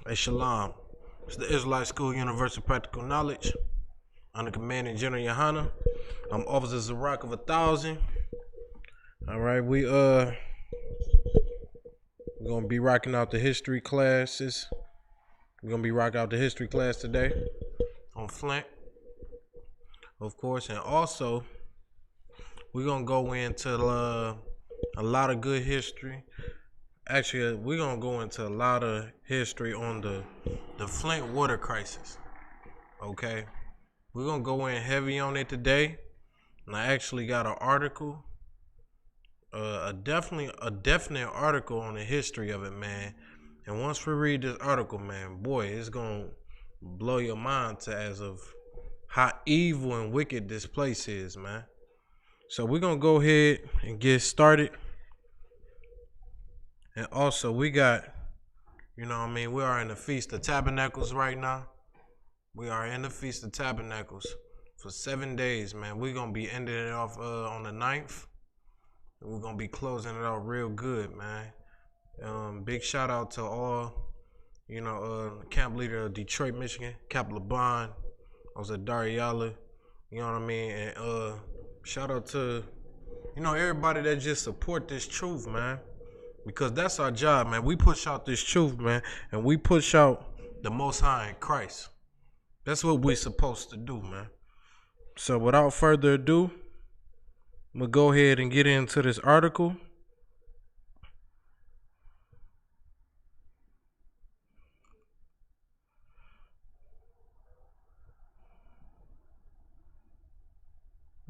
Hey, Shalom. It's the Israelite School Universal Practical Knowledge. Under Commanding General Yohana. I'm Officer Zarak of 1,000. All right, we're gonna be rocking out the history classes. We're gonna be rocking out the history class today on Flint, of course, and also we're gonna go into a lot of good history. Actually, we're gonna go into a lot of history on the Flint water crisis. Okay, we're gonna go in heavy on it today, and I actually got an article, a definite article on the history of it, man. And once we read this article, man, boy, it's gonna blow your mind to as of how evil and wicked this place is, man. So we're gonna go ahead and get started. And also, we got, we are in the Feast of Tabernacles right now. We are in the Feast of Tabernacles for 7 days, man. We're going to be ending it off on the 9th. And we're going to be closing it out real good, man. Big shout out to all, camp leader of Detroit, Michigan, Cap LeBron. I was at Dariala, you know what I mean? And shout out to, everybody that just support this truth, man. Because that's our job, man. We push out this truth, man. And we push out the Most High in Christ. That's what we're supposed to do, man. So without further ado, we'll go ahead and get into this article.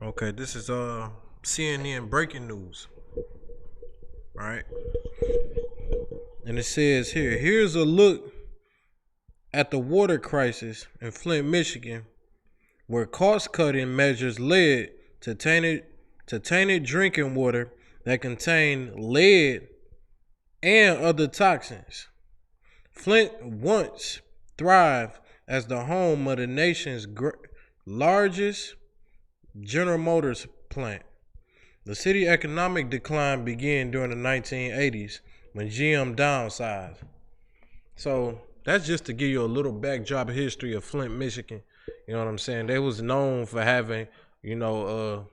Okay, this is CNN breaking news. All right. And it says here's a look at the water crisis in Flint, Michigan, where cost-cutting measures led to tainted drinking water that contained lead and other toxins. Flint once thrived as the home of the nation's largest General Motors plant. The city economic decline began during the 1980s when GM downsized. So that's just to give you a little backdrop history of Flint, Michigan. You know what I'm saying? They was known for having, the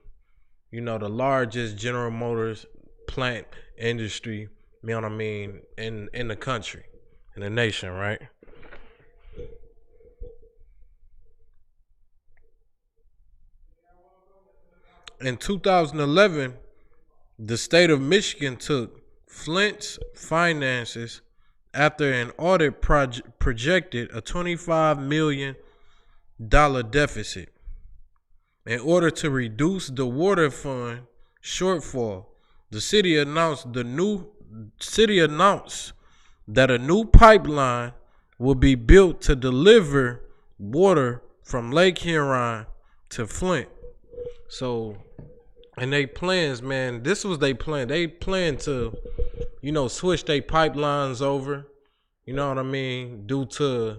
largest General Motors plant industry, you know what I mean, in the country, in the nation, right? In 2011, the state of Michigan took Flint's finances after an audit projected a $25 million deficit. In order to reduce the water fund shortfall, the city announced that a new pipeline will be built to deliver water from Lake Huron to Flint. So, and they plans, man, this was their plan. They planned to, switch their pipelines over, you know what I mean, due to,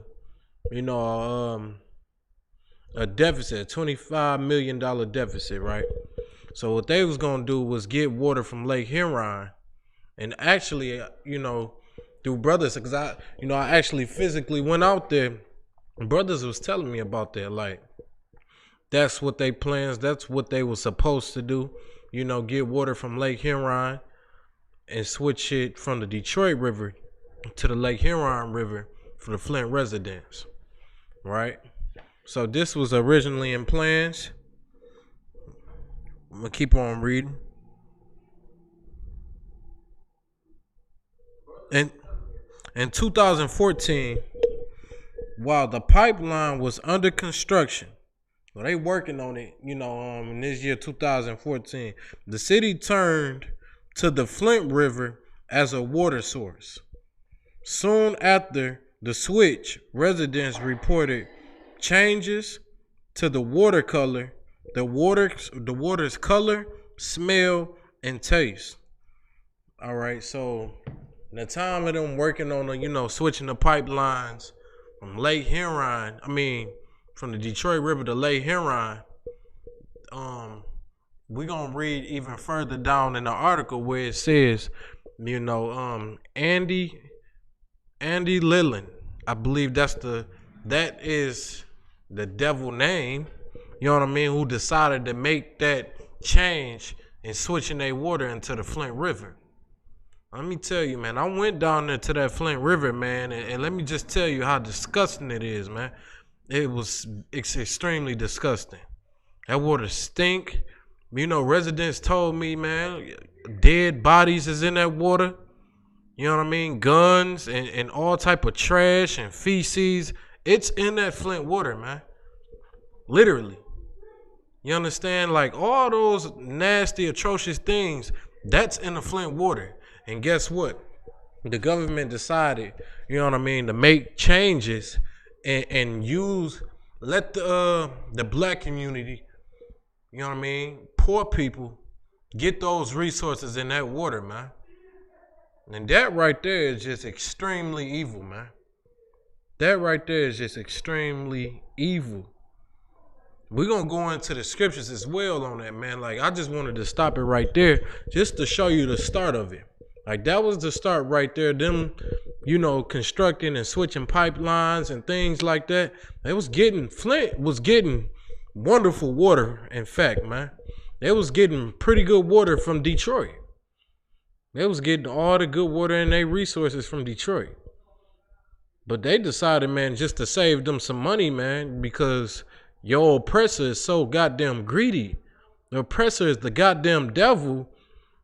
a deficit, $25 million deficit, right? So what they was going to do was get water from Lake Huron. And actually, through brothers, because I actually physically went out there. Brothers was telling me about that, like, that's what they plans. That's what they were supposed to do. Get water from Lake Huron and switch it from the Detroit River to the Lake Huron River for the Flint residents, right? So this was originally in plans. I'm gonna keep on reading. And in 2014, while the pipeline was under construction, well, they working on it, in this year 2014. The city turned to the Flint River as a water source. Soon after the switch, residents reported changes to the water color, the water's color, smell, and taste. All right, so the time of them working on switching the pipelines from Lake Huron, from the Detroit River to Lake Huron, we're going to read even further down in the article where it says, Andy Lilland, I believe that is the devil name, you know what I mean, who decided to make that change and switching their water into the Flint River. Let me tell you, man, I went down there to that Flint River, man, and let me just tell you how disgusting it is, man. It's extremely disgusting. That water stink. You know, residents told me, man, dead bodies is in that water. You know what I mean? Guns and all type of trash and feces. It's in that Flint water, man. Literally. You understand? Like all those nasty, atrocious things, that's in the Flint water. And guess what? The government decided, you know what I mean, to make changes and let the black community, you know what I mean, poor people, get those resources in that water, man. And that right there is just extremely evil, man. That right there is just extremely evil. We're going to go into the scriptures as well on that, man. Like, I just wanted to stop it right there just to show you the start of it. Like, that was the start right there. Them, you know, constructing and switching pipelines and things like that. Flint was getting wonderful water, in fact, man. They was getting pretty good water from Detroit. They was getting all the good water and their resources from Detroit. But they decided, man, just to save them some money, man, because your oppressor is so goddamn greedy. The oppressor is the goddamn devil.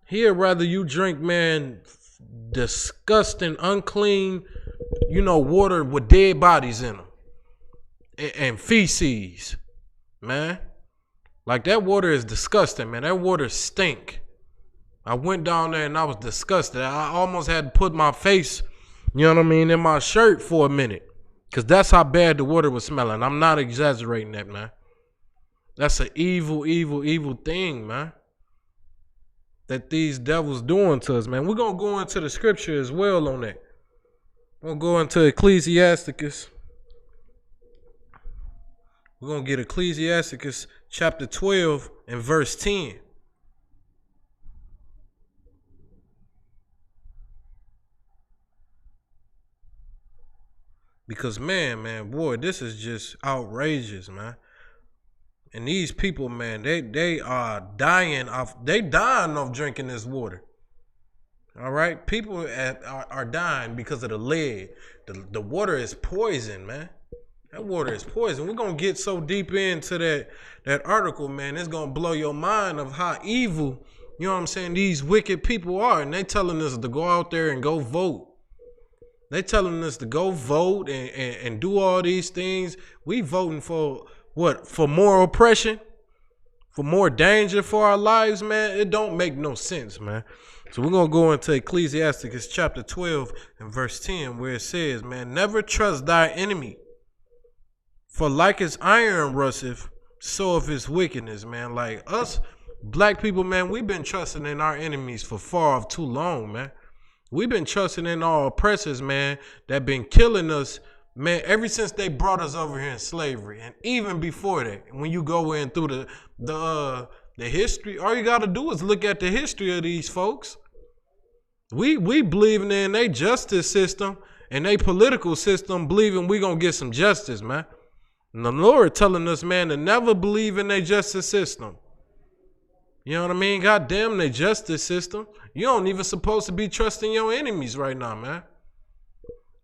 He'd rather you drink, man, disgusting, unclean, you know, water with dead bodies in them. And feces, man. Like, that water is disgusting, man. That water stink. I went down there and I was disgusted. I almost had to put my face, you know what I mean, in my shirt for a minute. Because that's how bad the water was smelling. I'm not exaggerating that, man. That's an evil, evil, evil thing, man, that these devils doing to us, man. We're going to go into the scripture as well on that. We're going to go into Ecclesiasticus. We're going to get Ecclesiasticus chapter 12 and verse 10. Because, man, boy, this is just outrageous, man. And these people, man, they are dying off drinking this water. All right? People are dying because of the lead. The water is poison, man. That water is poison. We're going to get so deep into that article, man. It's going to blow your mind of how evil, you know what I'm saying, these wicked people are. And they telling us to go out there and go vote. They telling us to go vote and do all these things. We voting for what? For more oppression? For more danger for our lives, man? It don't make no sense, man. So we're going to go into Ecclesiasticus chapter 12 and verse 10 where it says, man, never trust thy enemy. For like as iron rusteth, so of his wickedness, man. Like us black people, man, we've been trusting in our enemies for far off too long, man. We've been trusting in our oppressors, man, that been killing us, man, ever since they brought us over here in slavery. And even before that, when you go in through the history, all you got to do is look at the history of these folks. We believing in their justice system and their political system, believing we going to get some justice, man. And the Lord telling us, man, to never believe in their justice system. You know what I mean? God damn their justice system. You don't even supposed to be trusting your enemies right now, man.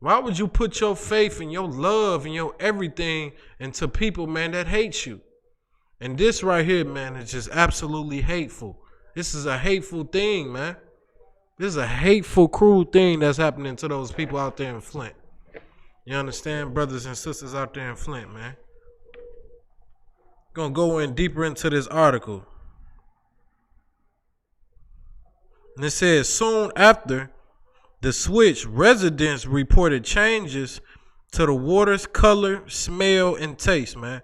Why would you put your faith and your love and your everything into people, man, that hate you? And this right here, man, is just absolutely hateful. This is a hateful thing, man. This is a hateful, cruel thing that's happening to those people out there in Flint. You understand, brothers and sisters out there in Flint, man? Gonna go in deeper into this article. And it says, soon after the switch, residents reported changes to the water's color, smell, and taste, man.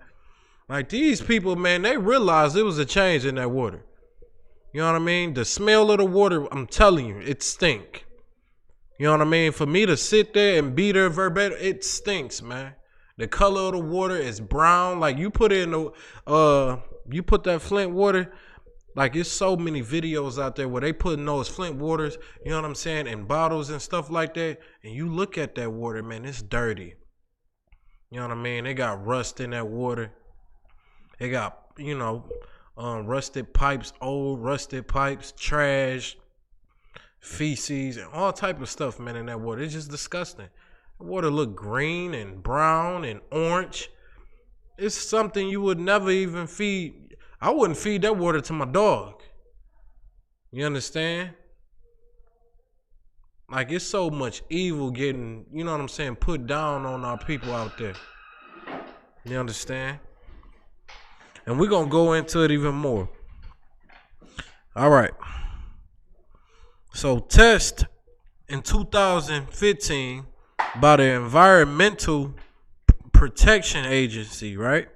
Like these people, man, they realized there was a change in that water. You know what I mean? The smell of the water, I'm telling you, it stink. You know what I mean? For me to sit there and be there verbatim, it stinks, man. The color of the water is brown. Like you put you put that Flint water. Like, it's so many videos out there where they putting those Flint waters, you know what I'm saying, in bottles and stuff like that. And you look at that water, man, it's dirty. You know what I mean? They got rust in that water. They got, rusted pipes, old rusted pipes, trash, feces, and all type of stuff, man, in that water. It's just disgusting. The water look green and brown and orange. It's something you would never even feed. I wouldn't feed that water to my dog. You understand? Like, it's so much evil getting, you know what I'm saying, put down on our people out there. You understand? And we're going to go into it even more. All right. So, test in 2015 by the Environmental Protection Agency, right?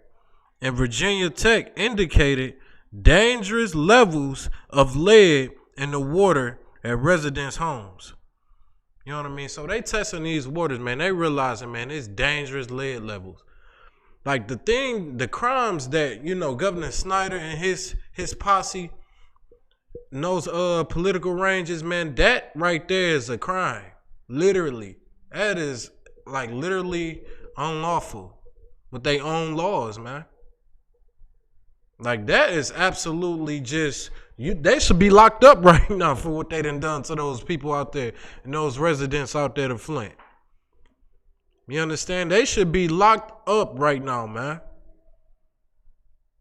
And Virginia Tech indicated dangerous levels of lead in the water at residents' homes. You know what I mean? So they testing these waters, man. They realizing, man, it's dangerous lead levels. Like the crimes that, Governor Snyder and his posse knows political ranges, man, that right there is a crime. Literally. That is like literally unlawful with their own laws, man. Like, that is absolutely just, they should be locked up right now for what they done to those people out there and those residents out there to Flint. You understand? They should be locked up right now, man.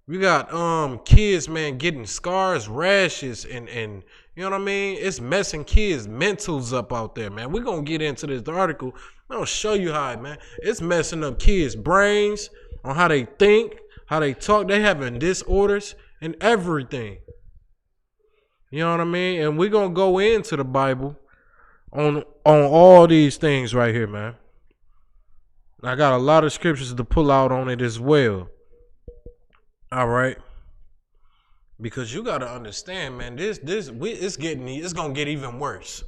We got kids, man, getting scars, rashes, and you know what I mean? It's messing kids' mentals up out there, man. We're going to get into this article. I'm going to show you how, man. It's messing up kids' brains on how they think, how they talk. They having disorders and everything. You know what I mean? And we're going to go into the Bible on all these things right here, man. I got a lot of scriptures to pull out on it as well. All right. Because you got to understand, man, it's going to get even worse.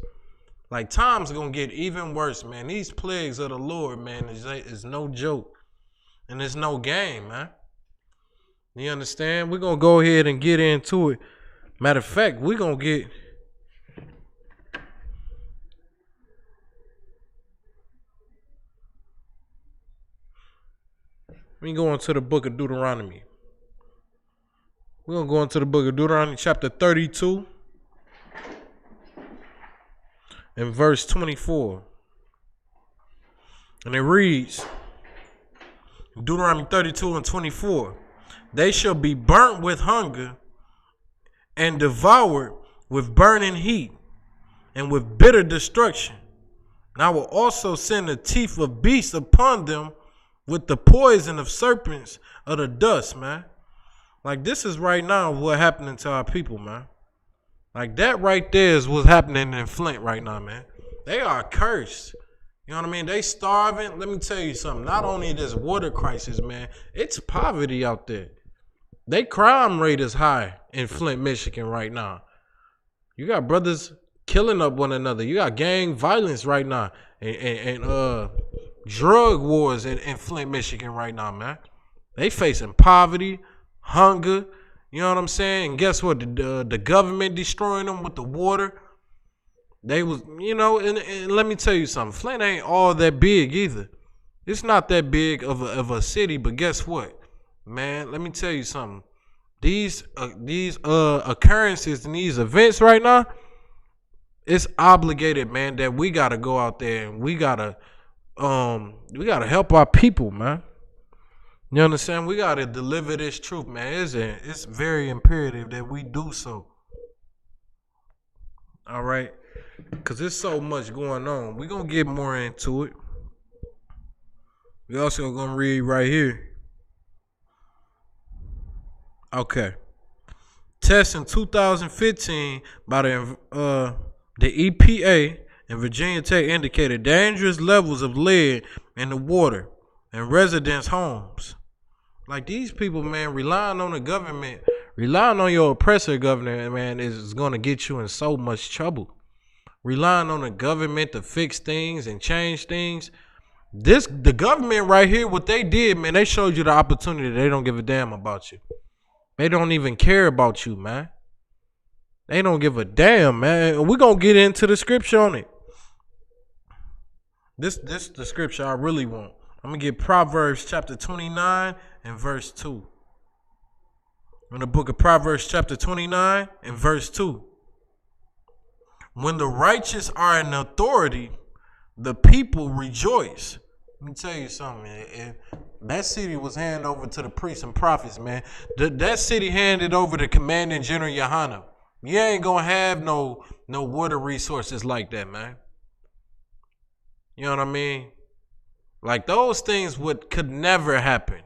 Like, time's going to get even worse, man. These plagues of the Lord, man, is no joke. And it's no game, man. You understand? We're going to go ahead and get into it. Matter of fact, we're going to get... We go into the book of Deuteronomy. We're going to go into the book of Deuteronomy chapter 32 and verse 24. And it reads, Deuteronomy 32 and 24. They shall be burnt with hunger and devoured with burning heat and with bitter destruction. And I will also send the teeth of beasts upon them with the poison of serpents of the dust, man. Like, this is right now what happening to our people, man. Like, that right there is what's happening in Flint right now, man. They are cursed. You know what I mean? They starving. Let me tell you something. Not only this water crisis, man, it's poverty out there. They crime rate is high in Flint, Michigan right now. You got brothers killing up one another. You got gang violence right now. And drug wars in Flint, Michigan right now, man. They facing poverty, hunger, you know what I'm saying? And guess what? The government destroying them with the water. They was, and let me tell you something. Flint ain't all that big either. It's not that big of a city, but guess what? Man, let me tell you something. These occurrences and these events right now, it's obligated, man, that we gotta go out there and we gotta help our people, man. You understand? We gotta deliver this truth, man. It's very imperative that we do so. All right, because there's so much going on. We're gonna get more into it. We also gonna read right here. Okay. Test in 2015 by the EPA and Virginia Tech indicated dangerous levels of lead in the water in residents' homes. Like, these people, man, relying on the government, relying on your oppressor governor, man, is going to get you in so much trouble. Relying on the government to fix things and change things. The government right here, what they did, man, they showed you the opportunity. They don't give a damn about you. They don't even care about you, man. They don't give a damn, man. We're going to get into the scripture on it. This the scripture I really want. I'm going to get Proverbs chapter 29 and verse 2. In the book of Proverbs chapter 29 and verse 2. When the righteous are in authority, the people rejoice. Let me tell you something, man. If that city was handed over to the priests and prophets, man. That city handed over to Commanding General Yohanan. You ain't gonna have no water resources like that, man. You know what I mean? Like those things could never happen.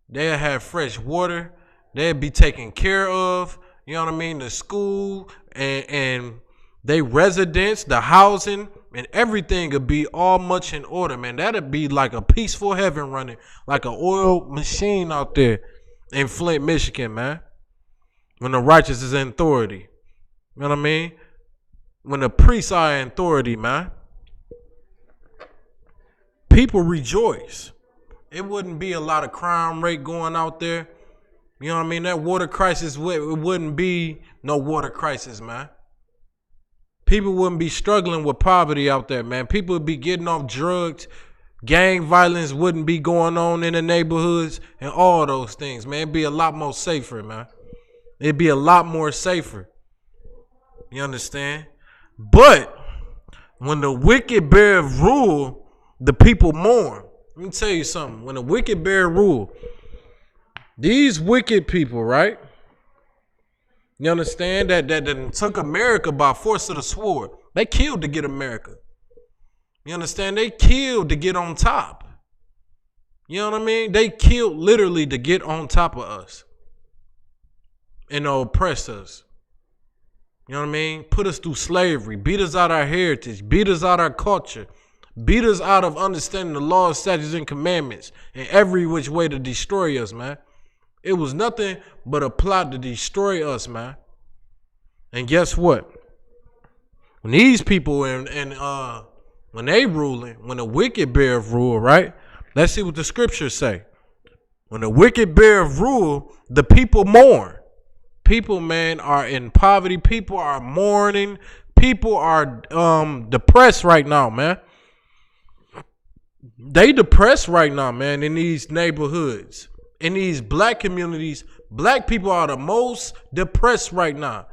They'll have fresh water. They'll be taken care of. You know what I mean? The school and they residents, the housing, and everything would be all much in order, man. That'd be like a peaceful heaven running, like an oil machine out there in Flint, Michigan, man. When the righteous is in authority. You know what I mean? When the priests are in authority, man. People rejoice. It wouldn't be a lot of crime rate going out there. You know what I mean? That water crisis, it wouldn't be no water crisis, man. People wouldn't be struggling with poverty out there, man. People would be getting off drugs. Gang violence wouldn't be going on in the neighborhoods and all those things, man. It'd be a lot more safer, man. It'd be a lot more safer. You understand? But when the wicked bear rule, the people mourn. Let me tell you something. When the wicked bear rule, these wicked people, right? You understand that took America by force of the sword. They killed to get America. You understand? They killed to get on top. You know what I mean? They killed literally to get on top of us and oppress us. You know what I mean? Put us through slavery, beat us out our heritage, beat us out our culture, beat us out of understanding the laws, statutes, and commandments in every which way to destroy us, man. It was nothing but a plot to destroy us, man. And guess what? When these people and when they ruling, when the wicked bear rule, right? Let's see what the scriptures say. When the wicked bear rule, the people mourn. People, man, are in poverty. People are mourning. People are depressed right now, man. They depressed right now, man, in these neighborhoods. In these black communities, black people are the most depressed right now.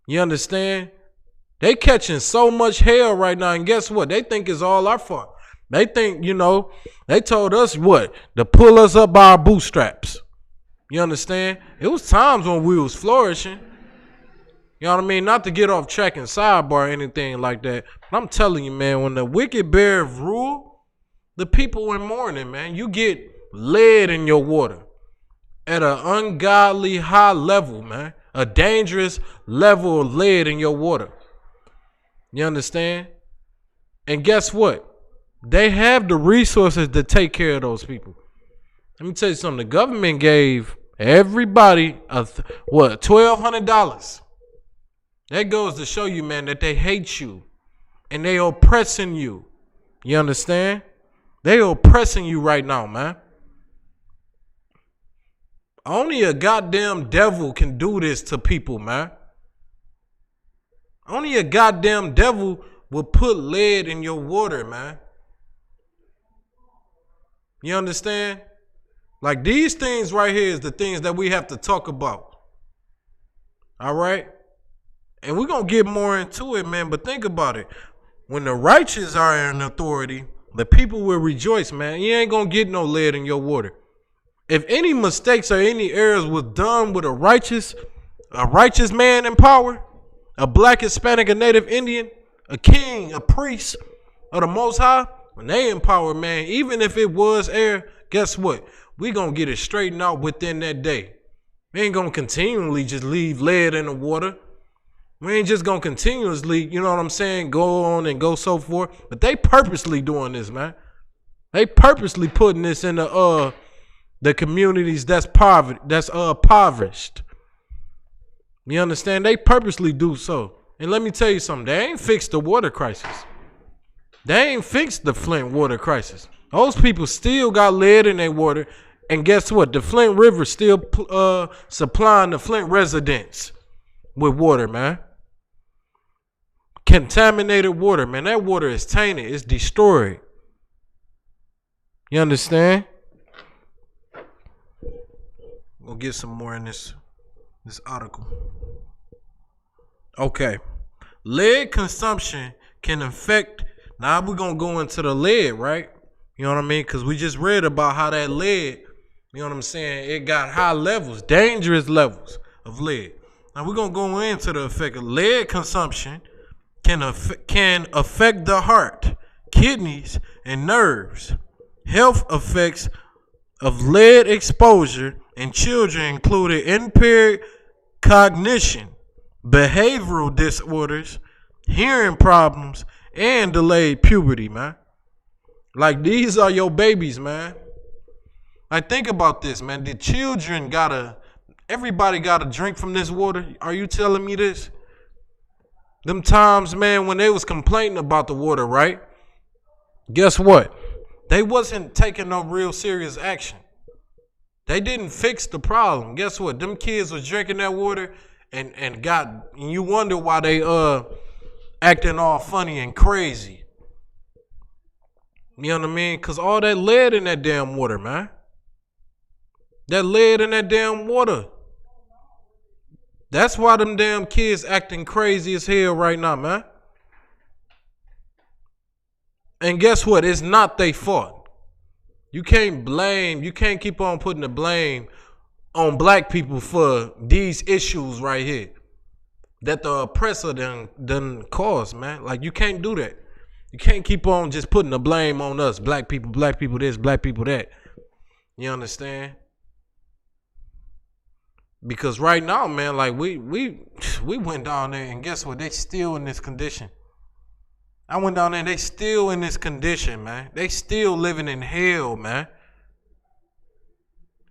You understand? They catching so much hell right now, and guess what? They think it's all our fault. They think, they told us what? To pull us up by our bootstraps. You understand? It was times when we was flourishing. You know what I mean? Not to get off track and sidebar or anything like that. But I'm telling you, man, when the wicked bear rule, the people in mourning, man. You get lead in your water at an ungodly high level, man. A dangerous level of lead in your water. You understand? And guess what? They have the resources to take care of those people. Let me tell you something. The government gave everybody $1,200. That goes to show you, man, that they hate you and they oppressing you. You understand? They oppressing you right now, man. Only a goddamn devil can do this to people, man. Only a goddamn devil will put lead in your water, man. You understand? Like these things right here is the things that we have to talk about. All right? And we're going to get more into it, man. But think about it. When the righteous are in authority, the people will rejoice, man. You ain't going to get no lead in your water. If any mistakes or any errors was done with a righteous man in power, a black, Hispanic, a Native Indian, a king, a priest of the Most High, when they in power, man, even if it was error, guess what? We gonna get it straightened out within that day. We ain't gonna continually just leave lead in the water. We ain't just gonna continuously, you know what I'm saying, go on and go so forth. But they purposely doing this, man. They purposely putting this in the communities that's impoverished. You understand? They purposely do so. And let me tell you something. They ain't fixed the water crisis. They ain't fixed the Flint water crisis. Those people still got lead in their water. And guess what? The Flint River still supplying the Flint residents with water, man. Contaminated water, man. That water is tainted. It's destroyed. You understand? We'll get some more in this article. Okay. Lead consumption can affect. Now we're going to go into the lead, right? You know what I mean? Because we just read about how that lead, you know what I'm saying, it got high levels, dangerous levels of lead. Now we're going to go into the effect of lead consumption can affect the heart, kidneys, and nerves. Health effects of lead exposure in children included impaired cognition, behavioral disorders, hearing problems, and delayed puberty, man. Like, these are your babies, man. Like, think about this, man. The children everybody gotta drink from this water. Are you telling me this? Them times, man, when they was complaining about the water, right? Guess what? They wasn't taking no real serious action. They didn't fix the problem. Guess what? Them kids was drinking that water and you wonder why they acting all funny and crazy. You know what I mean? Cause all that lead in that damn water, man. That lead in that damn water. That's why them damn kids acting crazy as hell right now, man. And guess what? It's not their fault. You can't keep on putting the blame on black people for these issues right here that the oppressor done caused, man. Like, you can't do that. You can't keep on just putting the blame on us, black people this, black people that. You understand? Because right now, man, like we went down there and guess what? They still in this condition. I went down there and they still in this condition, man. They still living in hell, man.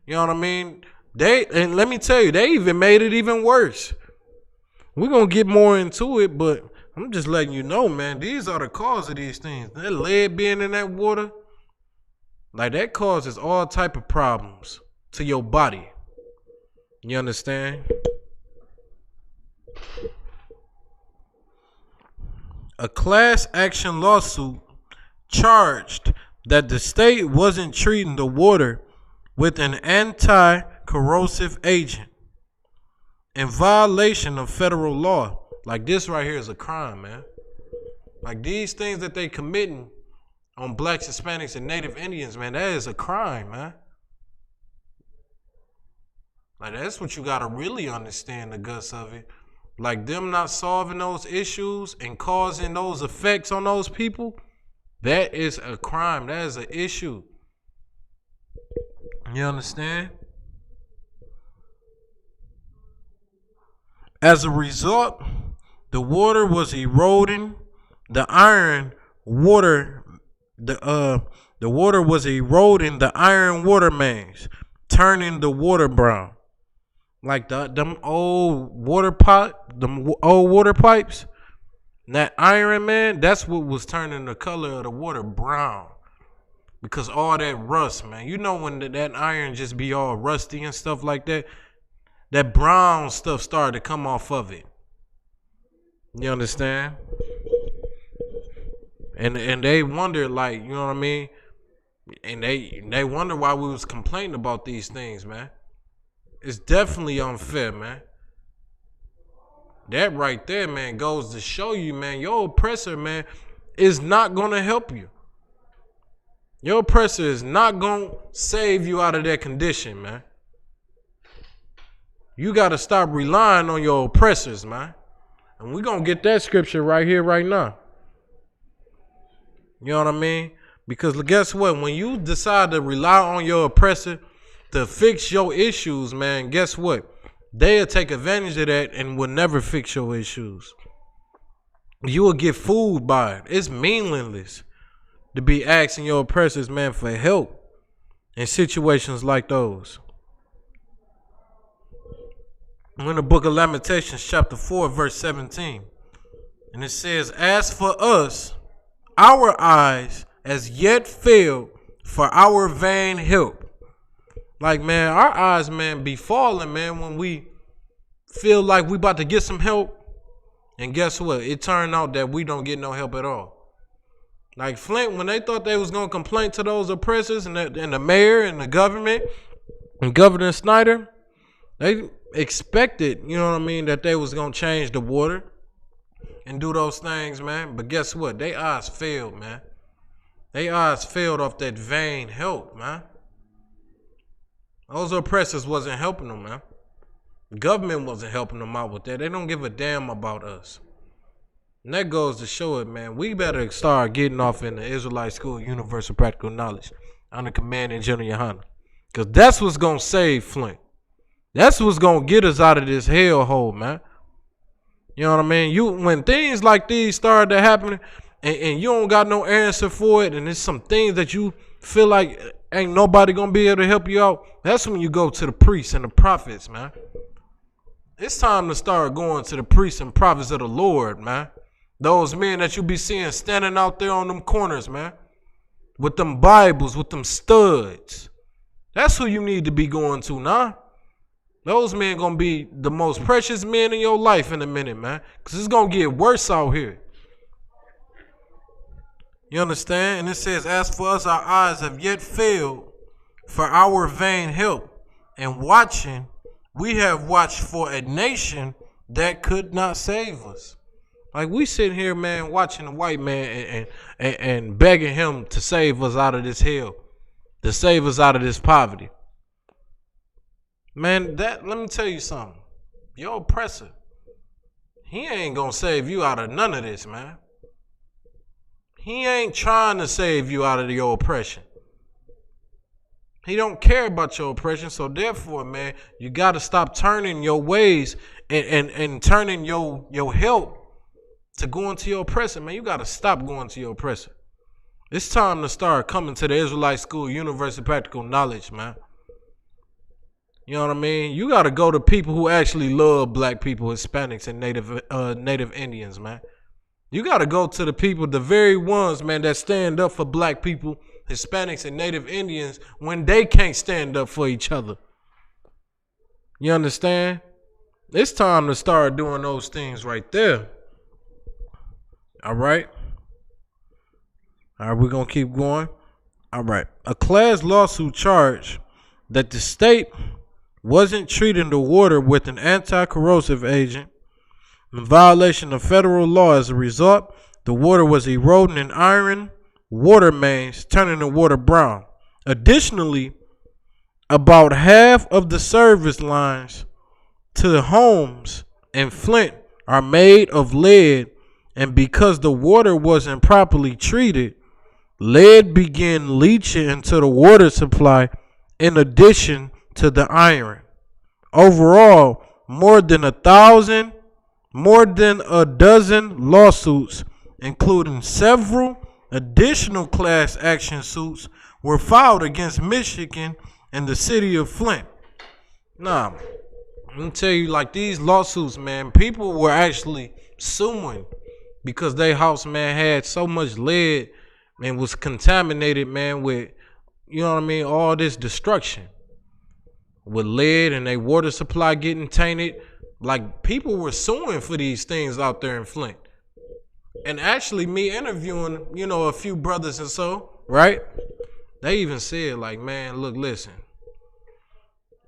You know what I mean? And let me tell you, they even made it even worse. We're going to get more into it, but I'm just letting you know, man, these are the cause of these things. That lead being in that water, like, that causes all type of problems to your body. You understand? A class action lawsuit charged that the state wasn't treating the water with an anti-corrosive agent in violation of federal law. Like, this right here is a crime, man. Like, these things that they committing on blacks, Hispanics, and Native Indians, man, that is a crime, man. Like, that's what you gotta really understand, the guts of it. Like, them not solving those issues and causing those effects on those people, that is a crime. That is an issue. You understand? As a result, the water was eroding. The water was eroding the iron water mains, turning the water brown. Like them old water pipes. That iron, man, that's what was turning the color of the water brown. Because all that rust, man. You know when that iron just be all rusty and stuff like that, that brown stuff started to come off of it. You understand? And they wonder, like, you know what I mean? And they wonder why we was complaining about these things, man. It's definitely unfair, man. That right there, man, goes to show you, man, your oppressor, man, is not going to help you. Your oppressor is not going to save you out of that condition, man. You got to stop relying on your oppressors, man. And we're going to get that scripture right here, right now. You know what I mean? Because guess what? When you decide to rely on your oppressor to fix your issues, man, guess what? They'll take advantage of that and will never fix your issues. You will get fooled by it. It's meaningless to be asking your oppressors, man, for help in situations like those. In the book of Lamentations, chapter 4, verse 17. And it says, as for us, our eyes as yet failed for our vain help. Like, man, our eyes, man, be falling, man, when we feel like we about to get some help. And guess what? It turned out that we don't get no help at all. Like Flint, when they thought they was gonna complain to those oppressors and the mayor and the government and Governor Snyder, they expected, you know what I mean, that they was gonna change the water and do those things, man. But guess what? They eyes failed, man. They eyes failed off that vain help, man. Those oppressors wasn't helping them, man. The government wasn't helping them out with that. They don't give a damn about us. And that goes to show it, man. We better start getting off in the Israelite School Universal Practical Knowledge under command in General Yohana. Because that's what's going to save Flint. That's what's going to get us out of this hellhole, man. You know what I mean? When things like these start to happen and you don't got no answer for it, and it's some things that you feel like ain't nobody going to be able to help you out, that's when you go to the priests and the prophets, man. It's time to start going to the priests and prophets of the Lord, man. Those men that you be seeing standing out there on them corners, man. With them Bibles, with them studs. That's who you need to be going to now. Those men gonna be the most precious men in your life in a minute, man. Because it's gonna get worse out here. You understand? And it says, as for us, our eyes have yet failed for our vain help. And watching, we have watched for a nation that could not save us. Like we sitting here, man, watching the white man and begging him to save us out of this hell, to save us out of this poverty. Man, let me tell you something. Your oppressor, he ain't gonna save you out of none of this, man. He ain't trying to save you out of your oppression. He don't care about your oppression, so therefore, man, you gotta stop turning your ways and turning your help to going to your oppressor, man. You gotta stop going to your oppressor. It's time to start coming to the Israelite School Universal Practical Knowledge, man. You know what I mean? You gotta go to people who actually love black people, Hispanics, and Native Indians, man. You gotta go to the people, the very ones, man, that stand up for black people, Hispanics, and Native Indians when they can't stand up for each other. You understand? It's time to start doing those things right there. All right. We're going to keep going. All right. A class lawsuit charged that the state wasn't treating the water with an anti-corrosive agent in violation of federal law. As a result, the water was eroding in iron water mains, turning the water brown. Additionally, about half of the service lines to the homes in Flint are made of lead, and because the water wasn't properly treated, lead began leaching into the water supply in addition to the iron. Overall, more than a dozen lawsuits, including several additional class action suits, were filed against Michigan and the city of Flint. Nah, let me tell you, like these lawsuits, man, people were actually suing because their house, man, had so much lead and was contaminated, man, with, you know what I mean, all this destruction with lead and their water supply getting tainted. Like, people were suing for these things out there in Flint. And actually, me interviewing, you know, a few brothers and so, right? They even said, like, man, look, listen.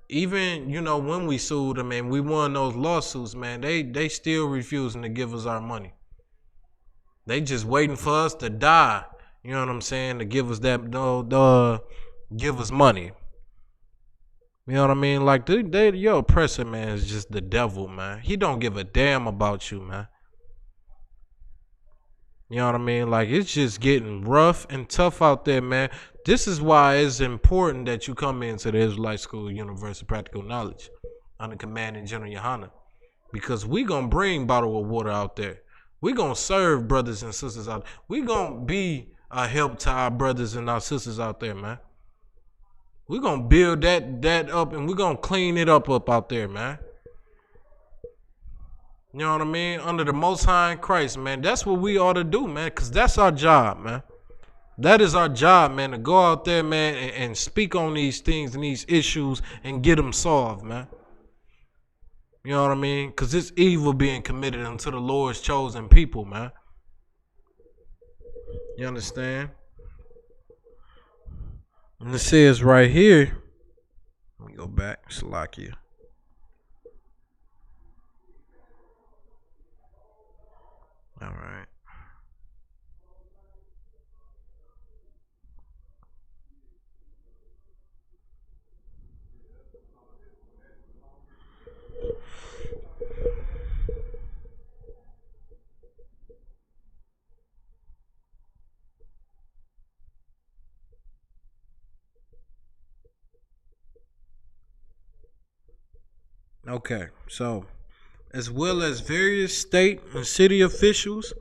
Even, you know, when we sued them and we won those lawsuits, man, they still refusing to give us our money. They just waiting for us to die, you know what I'm saying, to give us that, give us money. You know what I mean? Like, your oppressor, man, is just the devil, man. He don't give a damn about you, man. You know what I mean? Like, it's just getting rough and tough out there, man. This is why it's important that you come into the Israelite School Universal Practical Knowledge under command in General Yohana. Because we going to bring bottled water out there. We going to serve brothers and sisters out there. We going to be a help to our brothers and our sisters out there, man. We're going to build that up and we're going to clean it up out there, man. You know what I mean? Under the Most High in Christ, man. That's what we ought to do, man, because that's our job, man. That is our job, man, to go out there, man, and speak on these things and these issues and get them solved, man. You know what I mean? Because it's evil being committed unto the Lord's chosen people, man. You understand? And it says right here, let me go back, Salakia. All right. Okay, so as well as various state and city officials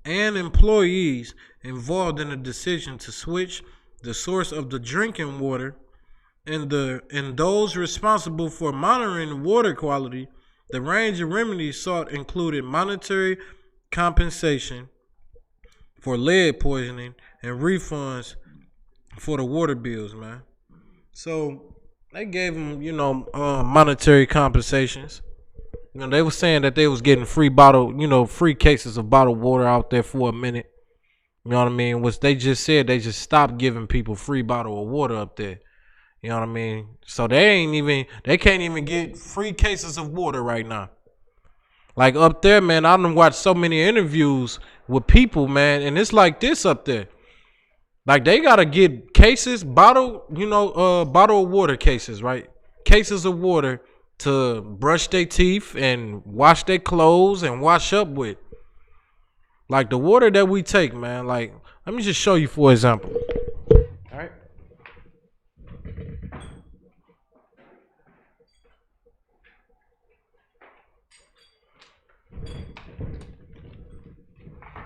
and employees involved in the decision to switch the source of the drinking water and those responsible for monitoring water quality, the range of remedies sought included monetary compensation for lead poisoning and refunds for the water bills, man. So they gave them, monetary compensations. They were saying that they was getting free cases of bottled water out there for a minute. You know what I mean? Which they just said they just stopped giving people free bottle of water up there. You know what I mean? So they can't even get free cases of water right now. Like up there, man, I done watched so many interviews with people, man, and it's like this up there. Like they gotta get cases, bottle of water cases, right? Cases of water to brush their teeth and wash their clothes and wash up with. Like the water that we take, man. Like, let me just show you for example. All right.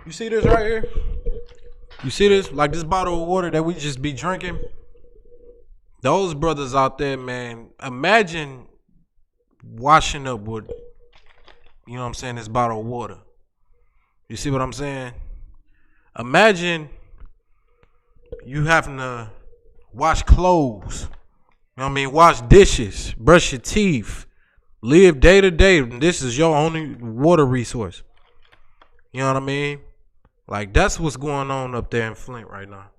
You see this right here? You see this? Like this bottle of water that we just be drinking. Those brothers out there, man, imagine washing up with, this bottle of water. You see what I'm saying? Imagine you having to wash clothes. Wash dishes, brush your teeth, live day to day. This is your only water resource. You know what I mean? Like that's what's going on up there in Flint right now.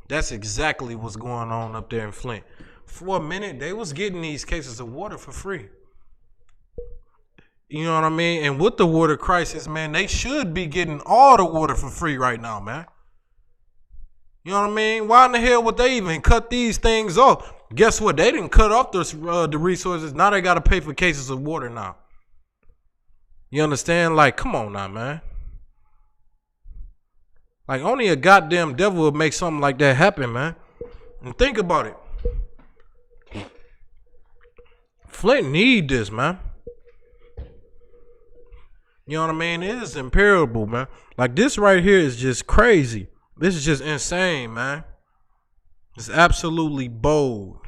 That's exactly what's going on up there in Flint. For a minute, they was getting these cases of water for free. You know what I mean? And with the water crisis, man, they should be getting all the water for free right now, man. You know what I mean? Why in the hell would they even cut these things off? Guess what? They didn't cut off the resources. Now they got to pay for cases of water now. You understand? Like, come on now, man. Like, only a goddamn devil would make something like that happen, man. And think about it. Flint need this, man. You know what I mean? It is imperishable, man. Like, this right here is just crazy. This is just insane, man. It's absolutely bold.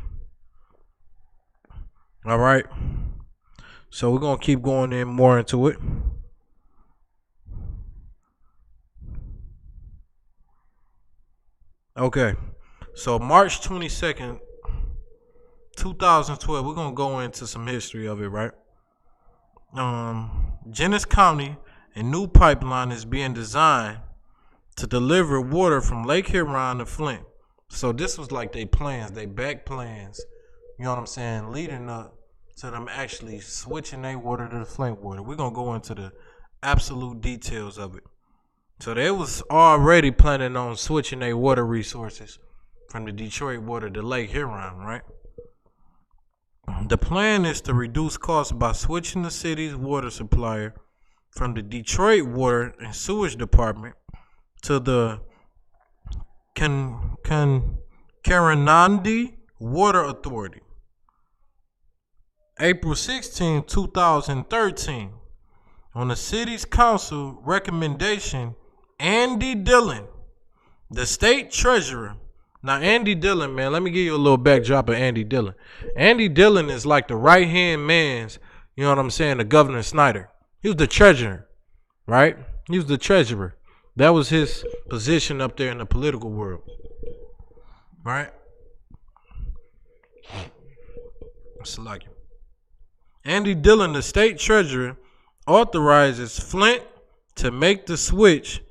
All right. So we're going to keep going in more into it. Okay. So March 22nd, 2012, we're going to go into some history of it, right? Genesee County, a new pipeline is being designed to deliver water from Lake Huron to Flint. So this was like they plans, they back plans, you know what I'm saying, leading up to them actually switching their water to the Flint water. We're going to go into the absolute details of it. So they was already planning on switching their water resources from the Detroit water to Lake Huron, right? The plan is to reduce costs by switching the city's water supplier from the Detroit Water and Sewage Department to the Karanandi Water Authority. April 16, 2013, on the city's council recommendation, Andy Dillon, the state treasurer. Now, Andy Dillon, man, let me give you a little backdrop of Andy Dillon. Andy Dillon is like the right-hand man's, you know what I'm saying, to Governor Snyder. He was the treasurer, right? He was the treasurer. That was his position up there in the political world, right? Salakia. Andy Dillon, the state treasurer, authorizes Flint to make the switch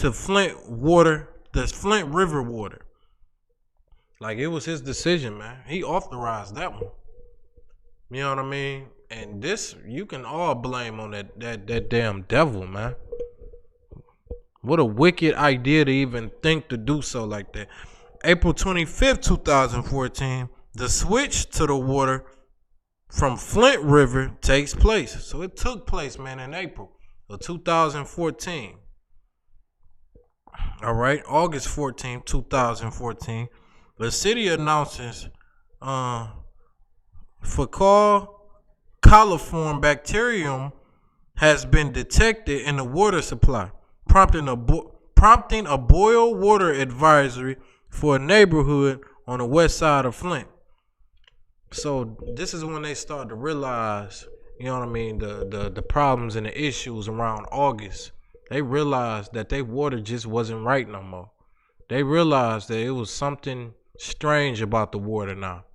to Flint water, the Flint River water. Like, it was his decision, man. He authorized that one. You know what I mean? And this, you can all blame on that damn devil, man. What a wicked idea to even think to do so like that. April 25th, 2014, the switch to the water from Flint River takes place. So it took place, man, in April of 2014. All right, August 14th, 2014, the city announces fecal coliform bacterium has been detected in the water supply, prompting a boil water advisory for a neighborhood on the west side of Flint. So this is when they start to realize, you know what I mean, the problems and the issues around August. They realized that their water just wasn't right no more. They realized that it was something strange about the water now.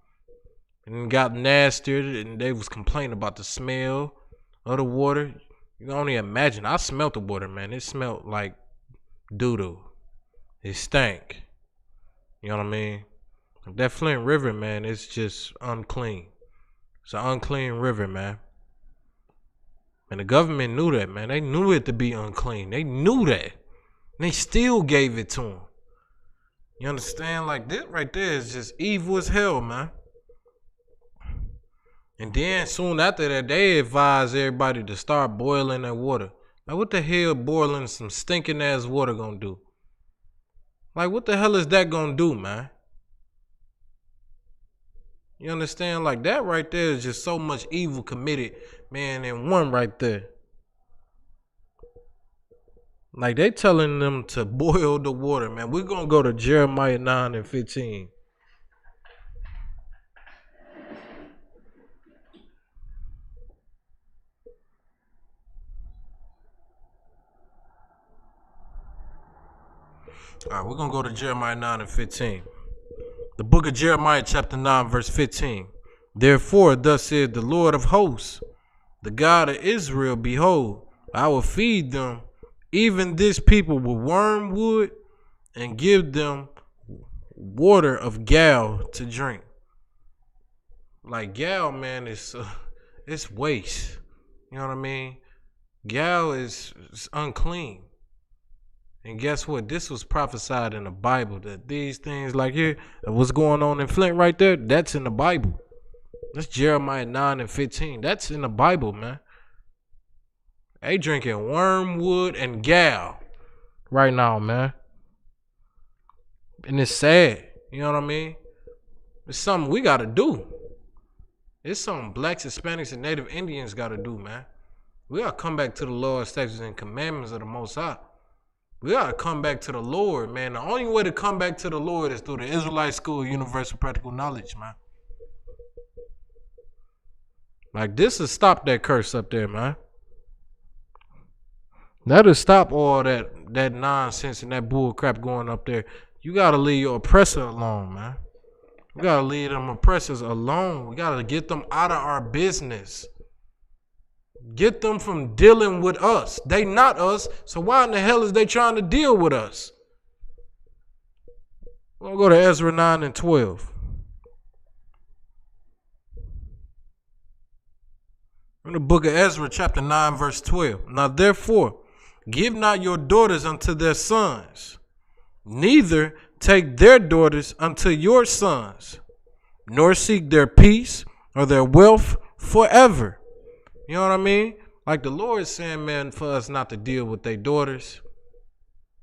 And it got nastier, and they was complaining about the smell of the water. You can only imagine. I smelled the water, man. It smelled like doo-doo. It stank. You know what I mean? That Flint River, man, it's just unclean. It's an unclean river, man. And the government knew that, man. They knew it to be unclean. They knew that. And they still gave it to them. You understand? Like, this right there is just evil as hell, man. And then soon after that, they advised everybody to start boiling that water. Like, what the hell boiling some stinking ass water gonna do? Like, what the hell is that gonna do, man? You understand? Like, that right there is just so much evil committed, man, in one right there. Like, they telling them to boil the water, man. We're going to go to Jeremiah 9 and 15. All right, we're going to go to Jeremiah 9 and 15. The book of Jeremiah chapter 9 verse 15. Therefore, thus said the Lord of hosts, the God of Israel, behold, I will feed them, even this people, with wormwood, and give them water of gall to drink. Like, gall, man, it's waste. You know what I mean? Gall is unclean. And guess what? This was prophesied in the Bible, that these things like here, what's going on in Flint right there, that's in the Bible. That's Jeremiah 9 and 15. That's in the Bible, man. They drinking wormwood and gall right now, man. And it's sad. You know what I mean? It's something we got to do. It's something blacks, Hispanics, and Native Indians got to do, man. We got to come back to the laws, statutes, and commandments of the Most High. We got to come back to the Lord, man. The only way to come back to the Lord is through the Israelite School of Universal Practical Knowledge, man. Like, this will stop that curse up there, man. That'll stop all that nonsense and that bull crap going up there. You got to leave your oppressor alone, man. We got to leave them oppressors alone. We got to get them out of our business. Get them from dealing with us. They not us, so why in the hell is they trying to deal with us? We'll go to Ezra 9 and 12. In the book of Ezra, chapter 9, verse 12. Now therefore, give not your daughters unto their sons, neither take their daughters unto your sons, nor seek their peace or their wealth forever. You know what I mean? Like, the Lord is saying, man, for us not to deal with their daughters.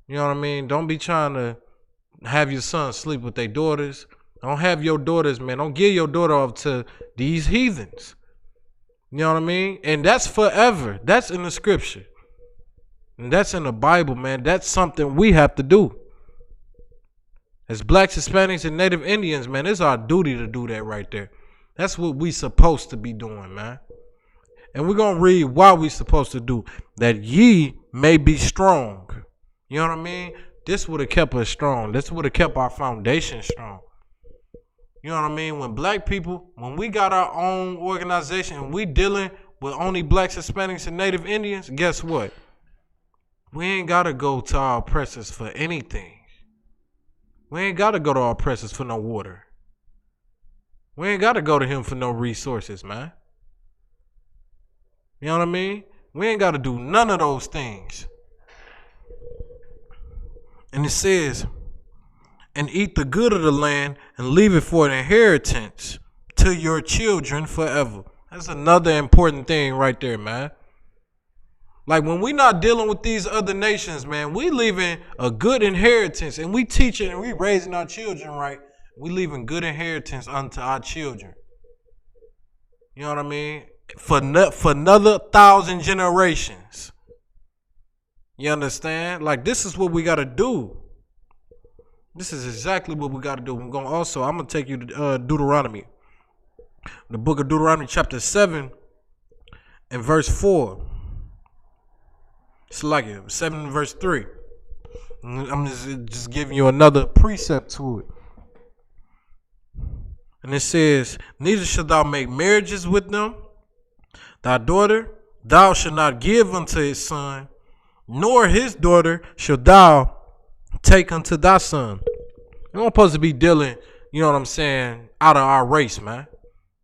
You know what I mean? Don't be trying to have your sons sleep with their daughters. Don't have your daughters, man. Don't give your daughter off to these heathens. You know what I mean? And that's forever. That's in the scripture. And that's in the Bible, man. That's something we have to do. As blacks, Hispanics, and Native Indians, man, it's our duty to do that right there. That's what we supposed to be doing, man. And we're going to read why we supposed to do. That ye may be strong. You know what I mean? This would have kept us strong. This would have kept our foundation strong. You know what I mean? When black people, when we got our own organization and we dealing with only blacks, Hispanics, and Native Indians, guess what? We ain't got to go to our oppressors for anything. We ain't got to go to our oppressors for no water. We ain't got to go to him for no resources, man. You know what I mean? We ain't got to do none of those things. And it says, and eat the good of the land and leave it for an inheritance to your children forever. That's another important thing right there, man. Like when we not dealing with these other nations, man, we leaving a good inheritance and we teaching and we raising our children right. We leaving good inheritance unto our children. You know what I mean? For another 1,000 generations. You understand? Like this is what we got to do. This is exactly what we got to do. I'm going to take you to Deuteronomy. The book of Deuteronomy chapter 7 and verse 4. It's like it. 7 verse 3. I'm just giving you another precept to it. And it says, neither shalt thou make marriages with them. Thy daughter thou shalt not give unto his son, nor his daughter shalt thou take unto thy son. You're not supposed to be dealing, you know what I'm saying, out of our race, man.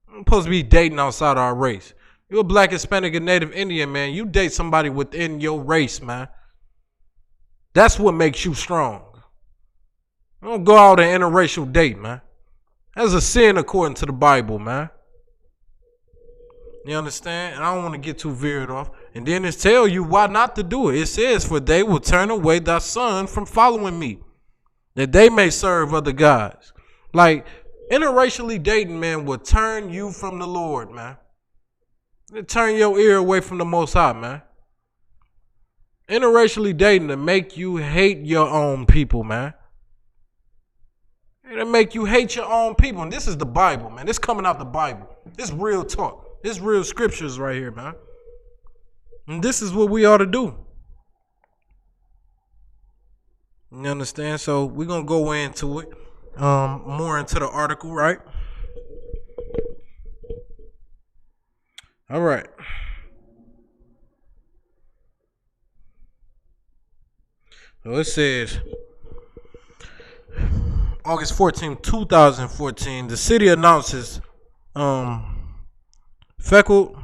You're not supposed to be dating outside of our race. You're a black, Hispanic, and Native Indian, man. You date somebody within your race, man. That's what makes you strong. You don't go out and interracial date, man. That's a sin according to the Bible, man. You understand? And I don't want to get too veered off. And then it tells you why not to do it. It says, for they will turn away thy son from following me, that they may serve other gods. Like, interracially dating, man, will turn you from the Lord, man. It'll turn your ear away from the Most High, man. Interracially dating to make you hate your own people, man. It'll make you hate your own people. And this is the Bible, man. This coming out the Bible. This real talk. This real scriptures right here, man. And this is what we ought to do. You understand? So we're going to go into it. More into the article, right? All right. So it says, August 14, 2014, the city announces fecal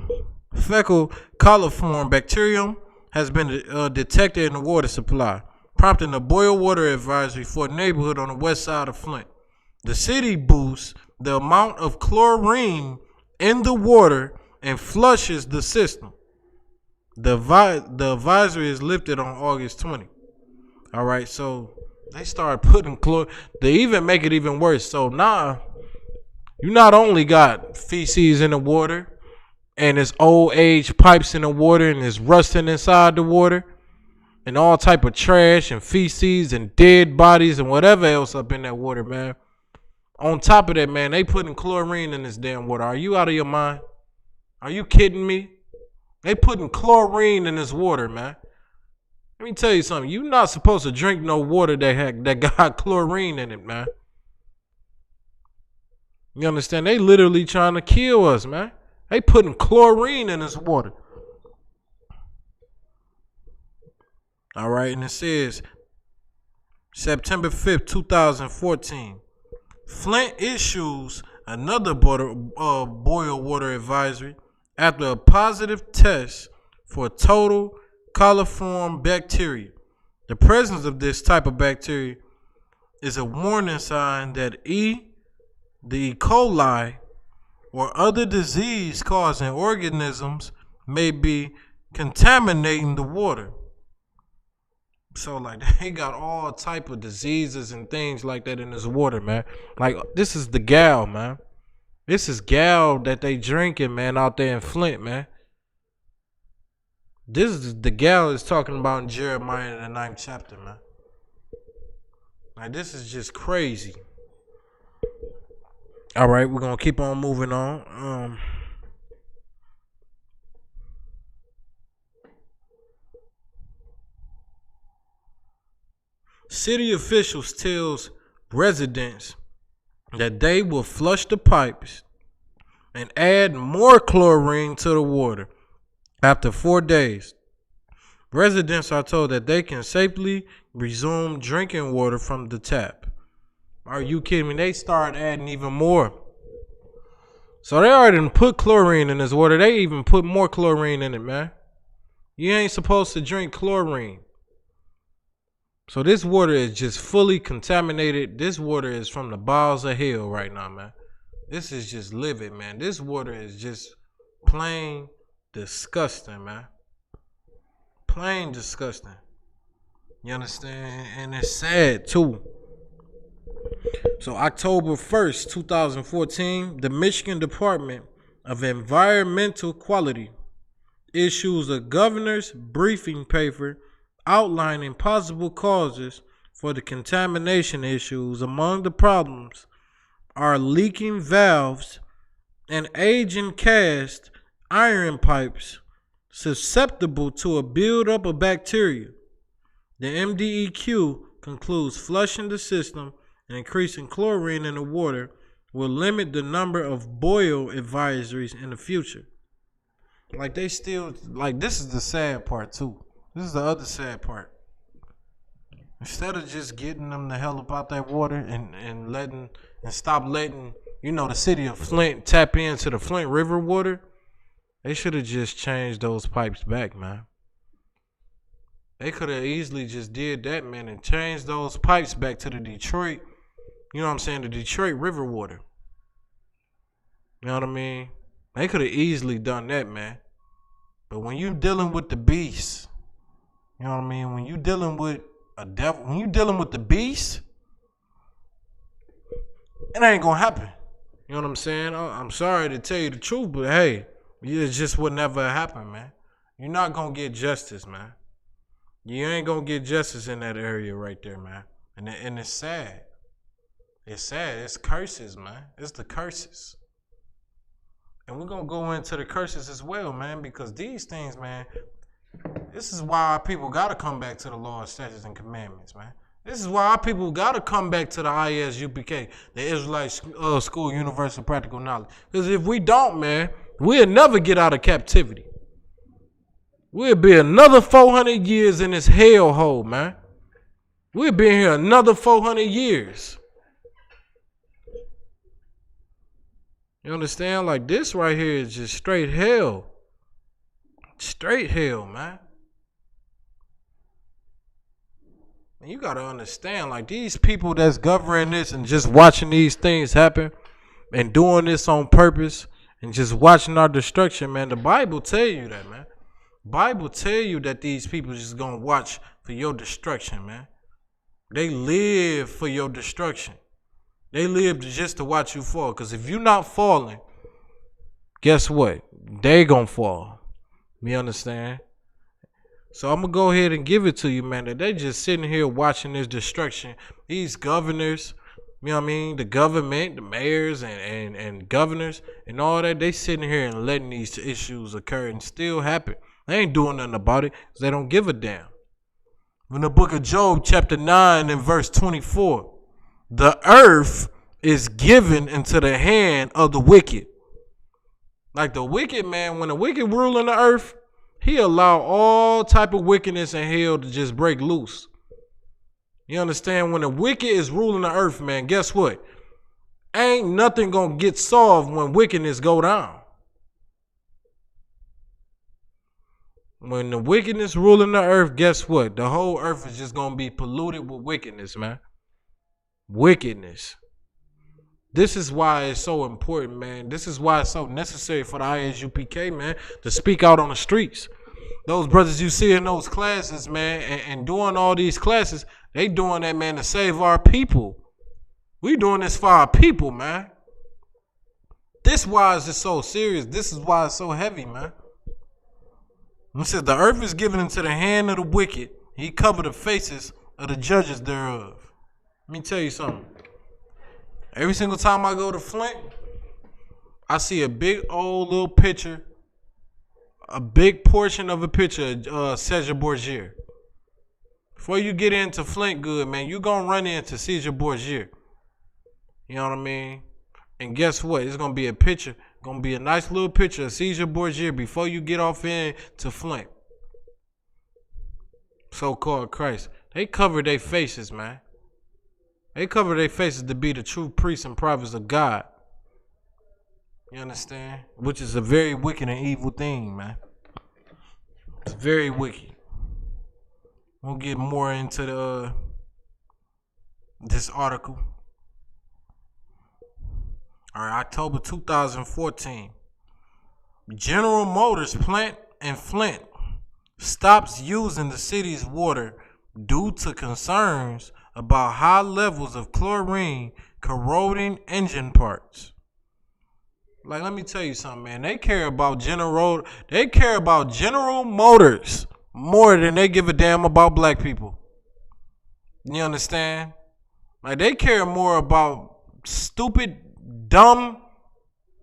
coliform bacterium has been detected in the water supply, prompting a boil water advisory for a neighborhood on the west side of Flint. The city boosts the amount of chlorine in the water and flushes the system. The advisory is lifted on August 20. All right, so they started putting chlor. They even make it even worse. So now you not only got feces in the water and it's old age pipes in the water and it's rusting inside the water and all type of trash and feces and dead bodies and whatever else up in that water, man. On top of that, man, they putting chlorine in this damn water. Are you out of your mind? Are you kidding me? They putting chlorine in this water, man. Let me tell you something. You're not supposed to drink no water that got chlorine in it, man. You understand? They literally trying to kill us, man. They putting chlorine in this water. All right, and it says September 5th, 2014. Flint issues another boil water advisory after a positive test for total coliform bacteria. The presence of this type of bacteria is a warning sign that the E. coli or other disease-causing organisms may be contaminating the water. So, like, they got all type of diseases and things like that in this water, man. Like, this is the gal, man. This is gal that they drinking, man, out there in Flint, man. This is the gal is talking about in Jeremiah in the 9th chapter, man. Like, this is just crazy. All right, we're going to keep on moving on. City officials tells residents that they will flush the pipes and add more chlorine to the water after 4 days. Residents are told that they can safely resume drinking water from the tap. Are you kidding me? They start adding even more. So they already put chlorine in this water. They even put more chlorine in it, man. You ain't supposed to drink chlorine. So this water is just fully contaminated. This water is from the bowels of hell right now, man. This is just livid, man. This water is just plain disgusting, man. Plain disgusting. You understand? And it's sad, too. So October 1st, 2014, the Michigan Department of Environmental Quality issues a governor's briefing paper outlining possible causes for the contamination issues. Among the problems are leaking valves and aging cast iron pipes susceptible to a buildup of bacteria. The MDEQ concludes flushing the system and increasing chlorine in the water will limit the number of boil advisories in the future. Like they still, like this is the sad part too. This is the other sad part. Instead of just getting them the hell up out that water and stop letting, the city of Flint tap into the Flint River water, they should have just changed those pipes back, man. They could have easily just did that, man, and changed those pipes back to the Detroit, the Detroit River water. You know what I mean? They could have easily done that, man. But when you dealing with the beast, you know what I mean? When you dealing with a devil, when you dealing with the beast, it ain't gonna happen. You know what I'm saying? I'm sorry to tell you the truth, but hey, it just would never happen, man. You're not gonna get justice, man. You ain't gonna get justice in that area right there, man. And it's sad. It's sad. It's curses, man. It's the curses. And we're gonna go into the curses as well, man, because these things, man, this is why our people gotta come back to the law, statutes, and commandments, man. This is why our people gotta come back to the ISUPK, the Israelite School Universal Practical Knowledge. Because if we don't, man, we'll never get out of captivity. We'll be another 400 years in this hellhole, man. We'll be here another 400 years. You understand? Like this right here is just straight hell. Straight hell, man. And you gotta understand, like these people that's governing this and just watching these things happen and doing this on purpose and just watching our destruction, man. The Bible tell you that, man. Bible tell you that these people just gonna watch for your destruction, man. They live for your destruction. They live just to watch you fall. Because if you're not falling, guess what? They gonna fall. You understand? So I'm gonna go ahead and give it to you, man, that they just sitting here watching this destruction. These governors, you know what I mean? The government, the mayors and governors and all that, they sitting here and letting these issues occur and still happen. They ain't doing nothing about it because they don't give a damn. In the book of Job, chapter 9 and verse 24, the earth is given into the hand of the wicked. Like the wicked, man, when the wicked rule in the earth, he allow all type of wickedness and hell to just break loose. You understand? When the wicked is ruling the earth, man, guess what? Ain't nothing gonna get solved when wickedness go down. When the wickedness ruling the earth, guess what? The whole earth is just gonna be polluted with wickedness, man. Wickedness. This is why it's so important, man. This is why it's so necessary for the ISUPK, man, to speak out on the streets. Those brothers you see in those classes, man, and doing all these classes, they doing that, man, to save our people. We doing this for our people, man. This is why it's so serious. This is why it's so heavy, man. It says the earth is given into the hand of the wicked. He covered the faces of the judges thereof. Let me tell you something. Every single time I go to Flint, I see a big old little picture, a big portion of a picture of Caesar Borgia. Before you get into Flint good, man, you gonna run into Caesar Borgia. You know what I mean? And guess what? It's gonna be a picture, gonna be a nice little picture of Caesar Borgia before you get off in to Flint. so-called Christ, they cover their faces, man. They cover their faces to be the true priests and prophets of God. You understand? Which is a very wicked and evil thing, man. It's very wicked. We'll get more into this article. All right, October 2014. General Motors plant in Flint stops using the city's water due to concerns about high levels of chlorine corroding engine parts. Like, let me tell you something, man. They care about General Motors more than they give a damn about black people. You understand? Like, they care more about stupid, dumb,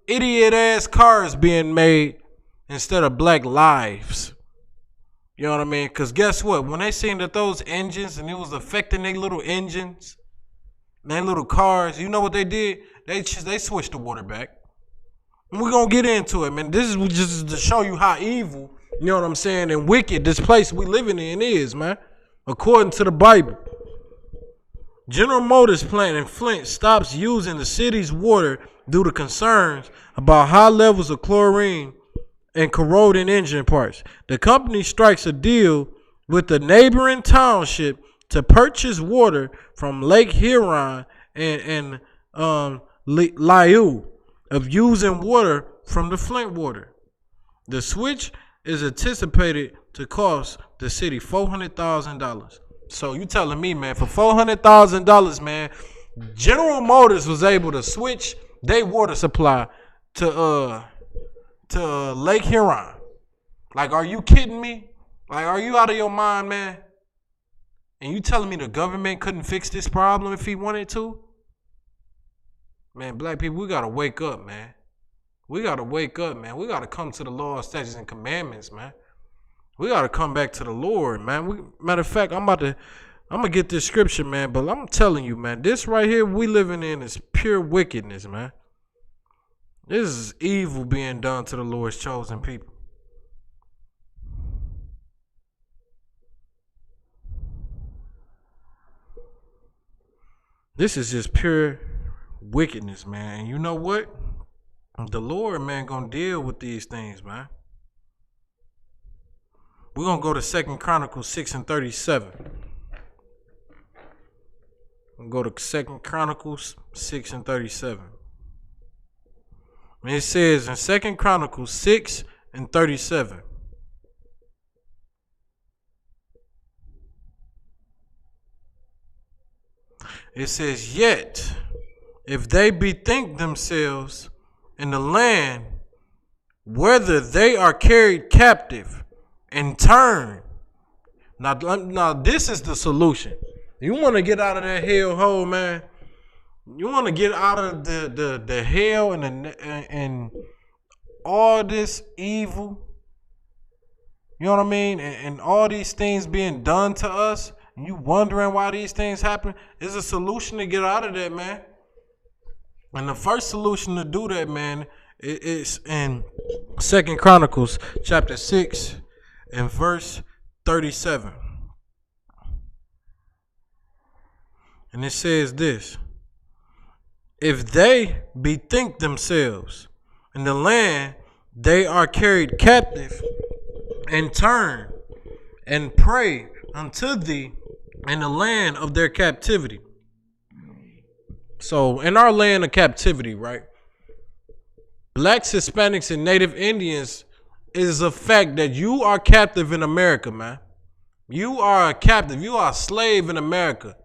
idiot ass cars being made instead of black lives. You know what I mean? Because guess what? When they seen that those engines and it was affecting their little engines, their little cars, you know what they did? They switched the water back. And we're going to get into it, man. This is just to show you how evil, you know what I'm saying, and wicked this place we living in is, man. According to the Bible. General Motors plant in Flint stops using the city's water due to concerns about high levels of chlorine and corroding engine parts. The company strikes a deal with the neighboring township to purchase water from Lake Huron and Liu of using water from the Flint water. The switch is anticipated to cost the city $400,000. So you telling me, man, for $400,000, man, General Motors was able to switch their water supply to Lake Huron. Like, are you kidding me? Like, are you out of your mind, man? And you telling me the government couldn't fix this problem if he wanted to? Man, black people, we gotta wake up, man. We gotta wake up, man. We gotta come to the law, statutes, and commandments, man. We gotta come back to the Lord, man. Matter of fact, I'm gonna get this scripture, man. But I'm telling you, man, this right here we living in is pure wickedness, man. This is evil being done to the Lord's chosen people. This is just pure wickedness, man. And you know what? The Lord, man, gonna deal with these things, man. We're gonna go to 2 Chronicles 6:37. We'll go to 2 Chronicles 6:37. And it says in 2 Chronicles 6:37. It says, yet if they bethink themselves in the land, whether they are carried captive and turn. Now this is the solution. You want to get out of that hellhole, man. You want to get out of the hell and all this evil. You know what I mean? And all these things being done to us. And you wondering why these things happen. There's a solution to get out of that, man. And the first solution to do that, man, is in 2 Chronicles chapter 6 and verse 37. And it says this: if they bethink themselves in the land they are carried captive, and turn and pray unto thee in the land of their captivity. So in our land of captivity, right? Blacks, Hispanics, and Native Indians is a fact that you are captive in America, man. You are a captive. You are a slave in America.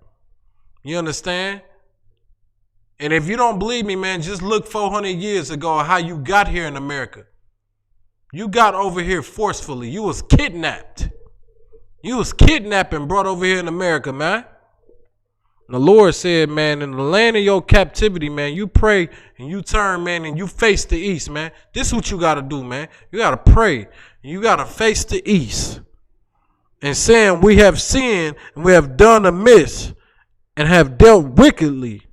You understand? And if you don't believe me, man, just look 400 years ago how you got here in America. You got over here forcefully. You was kidnapped. You was kidnapped and brought over here in America, man. And the Lord said, man, in the land of your captivity, man, you pray and you turn, man, and you face the east, man. This is what you got to do, man. You got to pray. You got to face the east. And saying, we have sinned and we have done amiss and have dealt wickedly.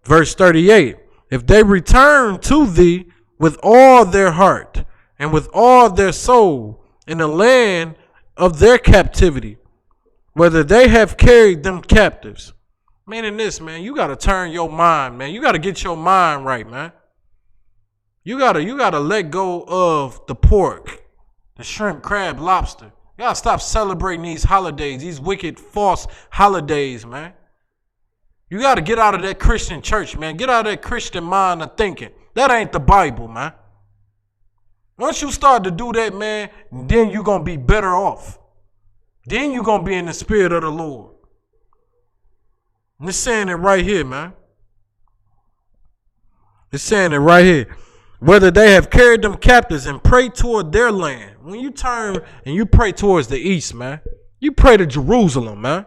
Verse 38, if they return to thee with all their heart and with all their soul in the land of their captivity, whether they have carried them captives. Meaning this, man, you got to turn your mind, man. You got to get your mind right, man. You gotta let go of the pork, the shrimp, crab, lobster. You gotta stop celebrating these holidays, these wicked, false holidays, man. You gotta get out of that Christian church, man. Get out of that Christian mind of thinking. That ain't the Bible, man. Once you start to do that, man, then you're gonna be better off. Then you're gonna be in the spirit of the Lord. And it's saying it right here, man. It's saying it right here. Whether they have carried them captives and pray toward their land. When you turn and you pray towards the east, man, you pray to Jerusalem, man,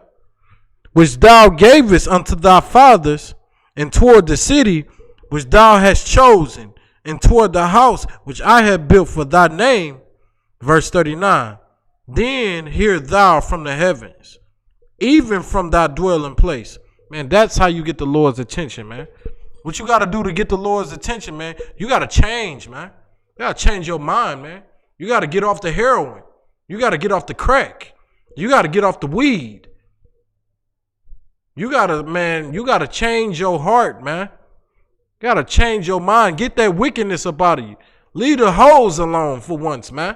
which thou gavest unto thy fathers, and toward the city which thou hast chosen, and toward the house which I have built for thy name. Verse 39. Then hear thou from the heavens, even from thy dwelling place. Man, that's how you get the Lord's attention, man. What you got to do to get the Lord's attention, man, you got to change, man. You got to change your mind, man. You got to get off the heroin. You got to get off the crack. You got to get off the weed. You got to change your heart, man. You got to change your mind. Get that wickedness up out of you. Leave the hoes alone for once, man.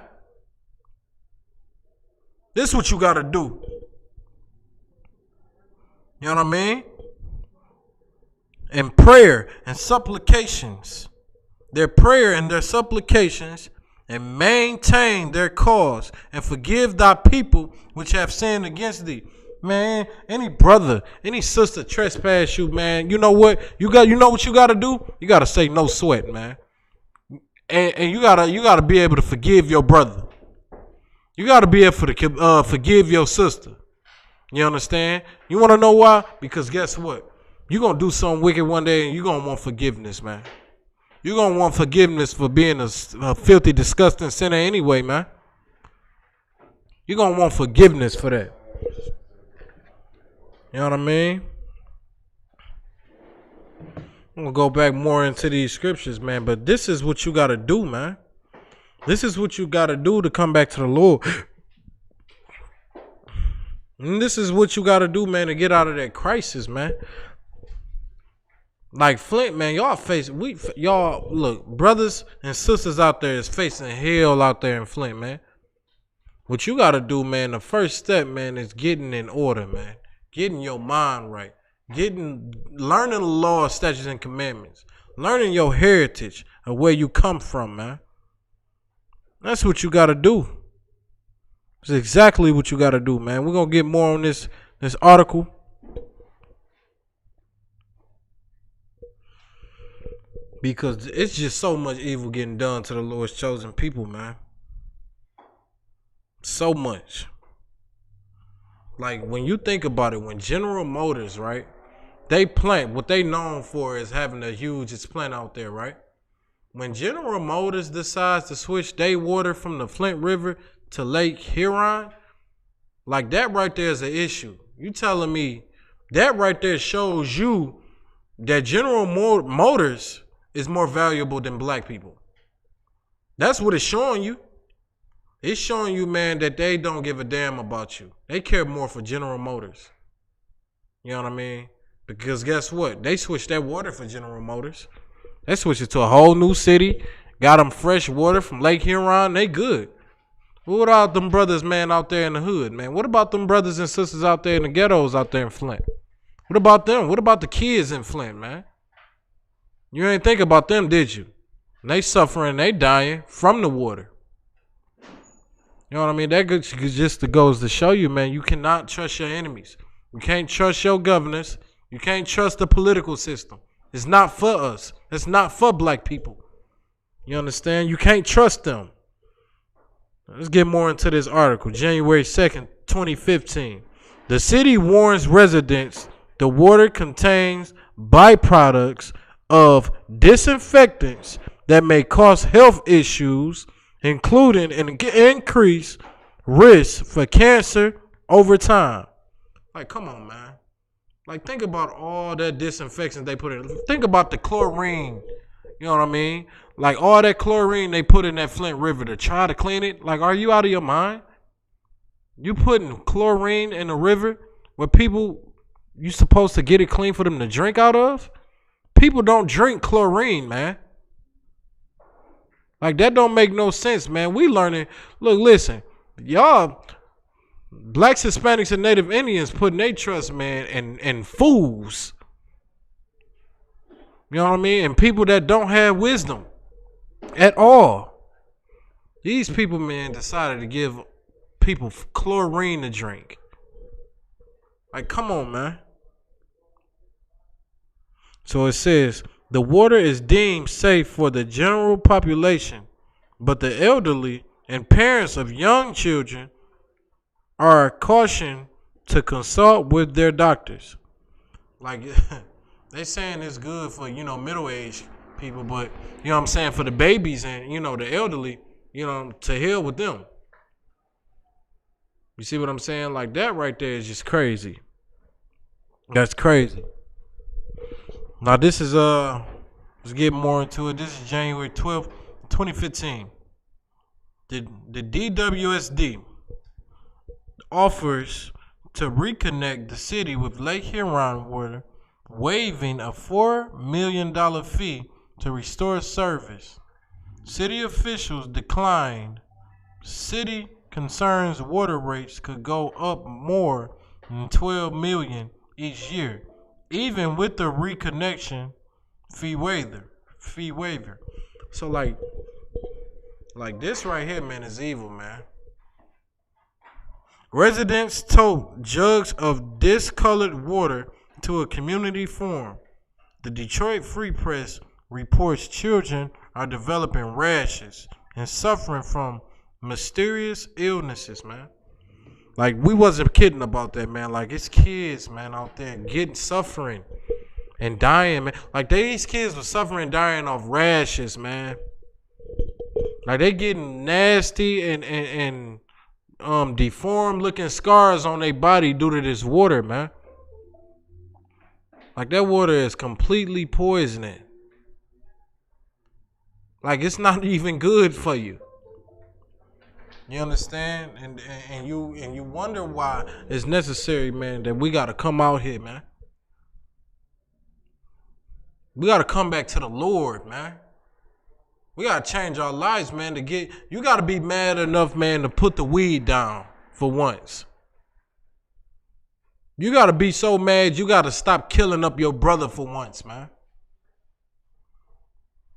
This is what you got to do. You know what I mean? And prayer and supplications, their prayer and their supplications, and maintain their cause, and forgive thy people which have sinned against thee. Man, any brother, any sister trespass you, man, you know what? You know what you gotta do? You gotta say no sweat, man. And you gotta be able to forgive your brother. You gotta be able to forgive your sister. You understand? You wanna know why? Because guess what? You're going to do something wicked one day and you're going to want forgiveness, man. You're going to want forgiveness for being a filthy, disgusting sinner anyway, man. You're going to want forgiveness for that. You know what I mean? I'm going to go back more into these scriptures, man. But this is what you got to do, man. This is what you got to do to come back to the Lord. And this is what you got to do, man, to get out of that crisis, man. Like Flint, man, y'all look, brothers and sisters out there is facing hell out there in Flint, man. What you gotta do, man, the first step, man, is getting in order, man. Getting your mind right. Learning the law, statutes, and commandments. Learning your heritage of where you come from, man. That's what you gotta do. It's exactly what you gotta do, man. We're gonna get more on this article. Because it's just so much evil getting done to the Lord's chosen people, man. So much. Like, when you think about it, when General Motors, right, they plant, what they known for is having a huge plant out there, right? When General Motors decides to switch their water from the Flint River to Lake Huron, like, that right there is an issue. You telling me that right there shows you that General Motors is more valuable than black people. That's what it's showing you. It's showing you, man, that they don't give a damn about you. They care more for General Motors. You know what I mean? Because guess what? They switched that water for General Motors. They switched it to a whole new city. Got them fresh water from Lake Huron. They good. What about them brothers, man, out there in the hood, man? What about them brothers and sisters out there in the ghettos out there in Flint? What about them? What about the kids in Flint, man? You ain't think about them, did you? They suffering, they dying from the water. You know what I mean? That just goes to show you, man, you cannot trust your enemies. You can't trust your governors. You can't trust the political system. It's not for us. It's not for black people. You understand? You can't trust them. Let's get more into this article. January 2nd, 2015. The city warns residents the water contains byproducts of disinfectants that may cause health issues, including an increased risk for cancer over time. Like, come on, man. Like, think about all that disinfection they put in. Think about the chlorine. You know what I mean? Like, all that chlorine they put in that Flint River to try to clean it. Like, are you out of your mind? You putting chlorine in a river where people, you supposed to get it clean for them to drink out of? People don't drink chlorine, man. Like, that don't make no sense, man. We learning. Look, listen, y'all, blacks, Hispanics, and Native Indians putting their trust, man, in fools. You know what I mean? And people that don't have wisdom at all. These people, man, decided to give people chlorine to drink. Like, come on, man. So it says, the water is deemed safe for the general population, but the elderly and parents of young children are cautioned to consult with their doctors. Like, they saying it's good for, middle-aged people, but, you know what I'm saying, for the babies and, the elderly, to hell with them. You see what I'm saying? Like, that right there is just crazy. That's crazy. Now, this is, let's get more into it. This is January 12th, 2015. The DWSD offers to reconnect the city with Lake Huron water, waiving a $4 million fee to restore service. City officials declined. City concerns water rates could go up more than $12 million each year, even with the reconnection fee waiver. So like this right here, man, is evil, man. Residents tote jugs of discolored water to a community forum. The Detroit Free Press reports children are developing rashes and suffering from mysterious illnesses, man. Like, we wasn't kidding about that, man. Like, it's kids, man, out there suffering and dying, man. Like, these kids were suffering and dying off rashes, man. Like, they getting nasty and deformed looking scars on their body due to this water, man. Like, that water is completely poisoning. Like, it's not even good for you. You understand? And you wonder why it's necessary, man, that we gotta come out here, man. We gotta come back to the Lord, man. We gotta change our lives, man, you gotta be mad enough, man, to put the weed down for once. You gotta be so mad you gotta stop killing up your brother for once, man.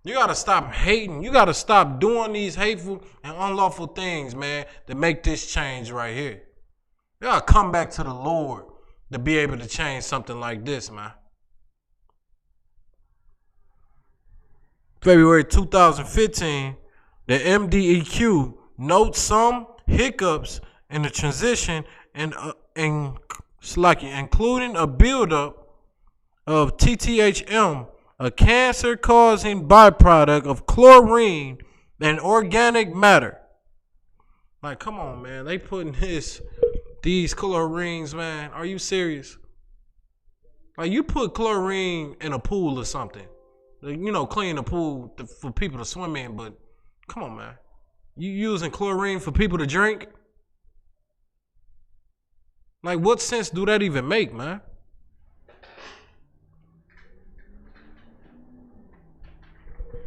You gotta stop hating. You gotta stop doing these hateful and unlawful things, man, to make this change right here. You gotta come back to the Lord to be able to change something like this, man. February 2015, the MDEQ notes some hiccups in the transition including a buildup of TTHM, a cancer-causing byproduct of chlorine and organic matter. Like, come on, man. They putting these chlorines, man. Are you serious? Like, you put chlorine in a pool or something. Clean the pool for people to swim in, but come on, man. You using chlorine for people to drink? Like, what sense do that even make, man?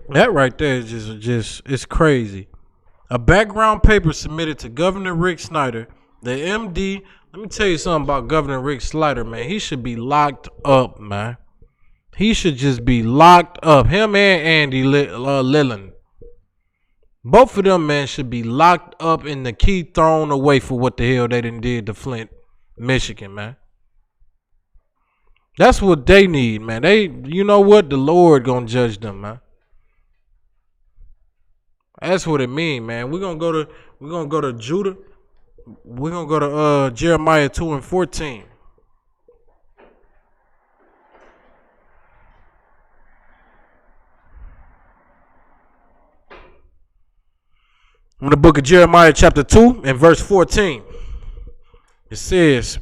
That right there is just it's crazy. A background paper submitted to Governor Rick Snyder, the MD. Let me tell you something about Governor Rick Snyder, man. He should be locked up, man. He should just be locked up. Him and Andy Lilland. Both of them, man, should be locked up and the key thrown away for what the hell they done did to Flint, Michigan, man. That's what they need, man. You know what? The Lord gonna judge them, man. That's what it mean, man. We're gonna go to Judah. We're gonna go to Jeremiah 2:14. In the book of Jeremiah chapter 2 and verse 14. It says,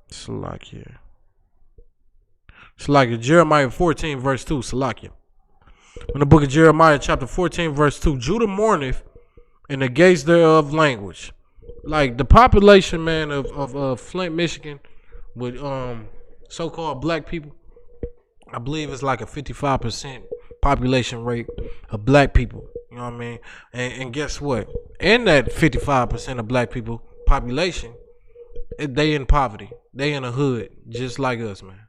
Slack here. Salakia. Jeremiah 14, verse 2. Salakia. In the book of Jeremiah, chapter 14, verse 2. Judah mourneth, and the gates thereof language. Like the population, man, of Flint, Michigan, with so-called black people, I believe it's like a 55% population rate of black people. You know what I mean? And guess what? In that 55% of black people population, they in poverty. They in a hood, just like us, man.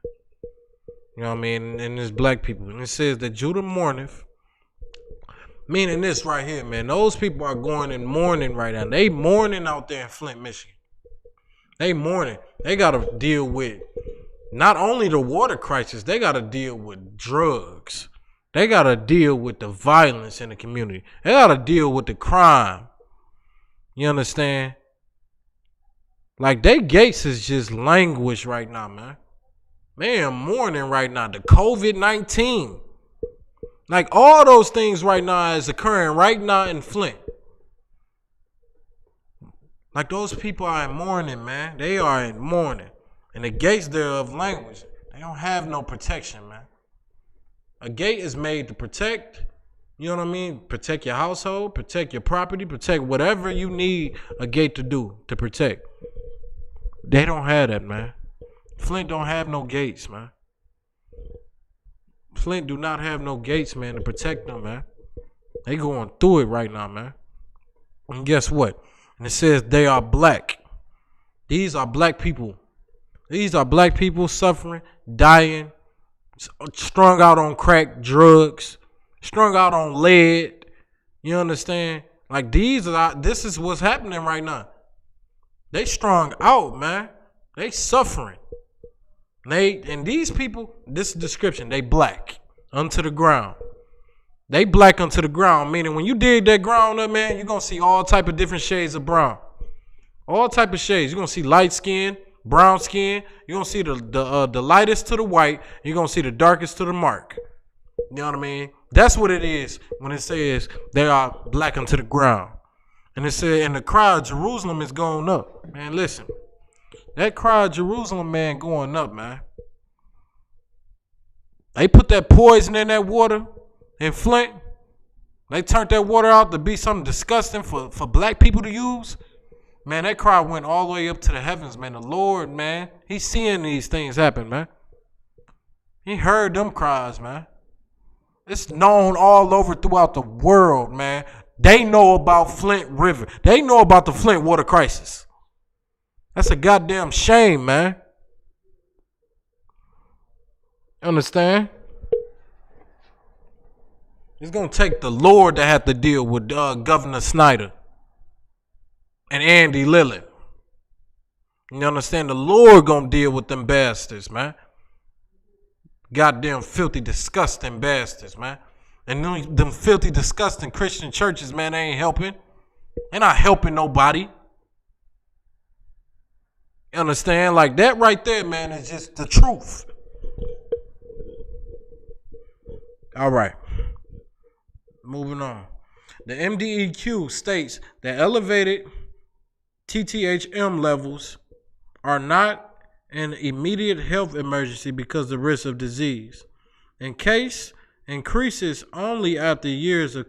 You know what I mean? And there's black people. And it says that Judah mourneth. Meaning this right here, man. Those people are going in mourning right now. They mourning out there in Flint, Michigan. They mourning. They got to deal with not only the water crisis, they got to deal with drugs. They got to deal with the violence in the community. They got to deal with the crime. You understand? Like, they gates is just languish right now, man. They are mourning right now. The COVID-19. Like, all those things right now is occurring right now in Flint. Like, those people are in mourning, man. They are in mourning. And the gates thereof language, they don't have no protection, man. A gate is made to protect, you know what I mean? Protect your household, protect your property, protect whatever you need a gate to do to protect. They don't have that, man. Flint don't have no gates, man. Flint do not have no gates, man, to protect them, man. They going through it right now, man. And guess what? And it says they are black. These are black people. These are black people suffering, dying, strung out on crack, drugs, strung out on lead. You understand? Like, this is what's happening right now. They strung out, man. They suffering. And these people, this description, they black unto the ground. They black unto the ground, meaning when you dig that ground up, man, you're going to see all type of different shades of brown. All type of shades. You're going to see light skin, brown skin. You're going to see the lightest to the white. You're going to see the darkest to the mark. You know what I mean? That's what it is when it says they are black unto the ground. And it said, and the cry of Jerusalem is going up. Man, listen. That cry of Jerusalem, man, going up, man. They put that poison in that water in Flint. They turned that water out to be something disgusting for black people to use. Man, that cry went all the way up to the heavens, man. The Lord, man, he's seeing these things happen, man. He heard them cries, man. It's known all over throughout the world, man. They know about Flint River. They know about the Flint water crisis. That's a goddamn shame, man. Understand? It's going to take the Lord to have to deal with Governor Snyder and Andy Lilland. You understand? The Lord going to deal with them bastards, man. Goddamn filthy, disgusting bastards, man. And them filthy, disgusting Christian churches, man, they ain't helping. They're not helping nobody. You understand? Like, that right there, man, is just the truth. All right. Moving on. The MDEQ states that elevated TTHM levels are not an immediate health emergency because of the risk of disease. In case increases only after years of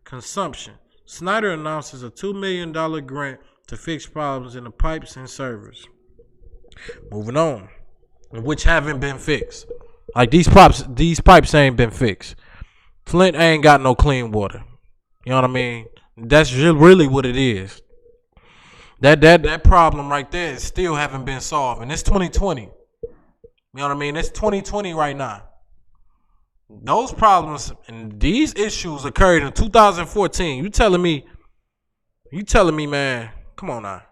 consumption. Snyder announces a $2 million grant to fix problems in the pipes and servers. Moving on, which haven't been fixed. Like, these pipes ain't been fixed. Flint ain't got no clean water. You know what I mean? That's really what it is. That problem right there still haven't been solved, and it's 2020. You know what I mean? It's 2020 right now. Those problems and these issues occurred in 2014. You telling me, man? Come on now.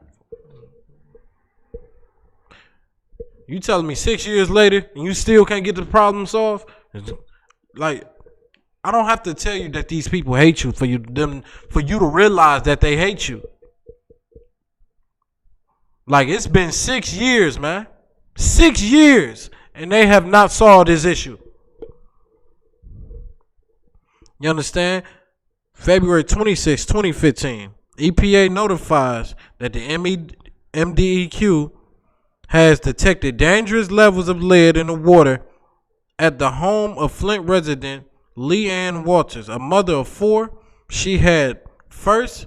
You telling me 6 years later and you still can't get the problem solved? Like, I don't have to tell you that these people hate you for you to realize that they hate you. Like, it's been 6 years, man. 6 years, and they have not solved this issue. You understand? February 26, 2015, EPA notifies that the MDEQ has detected dangerous levels of lead in the water at the home of Flint resident Leanne Walters, a mother of 4. She had first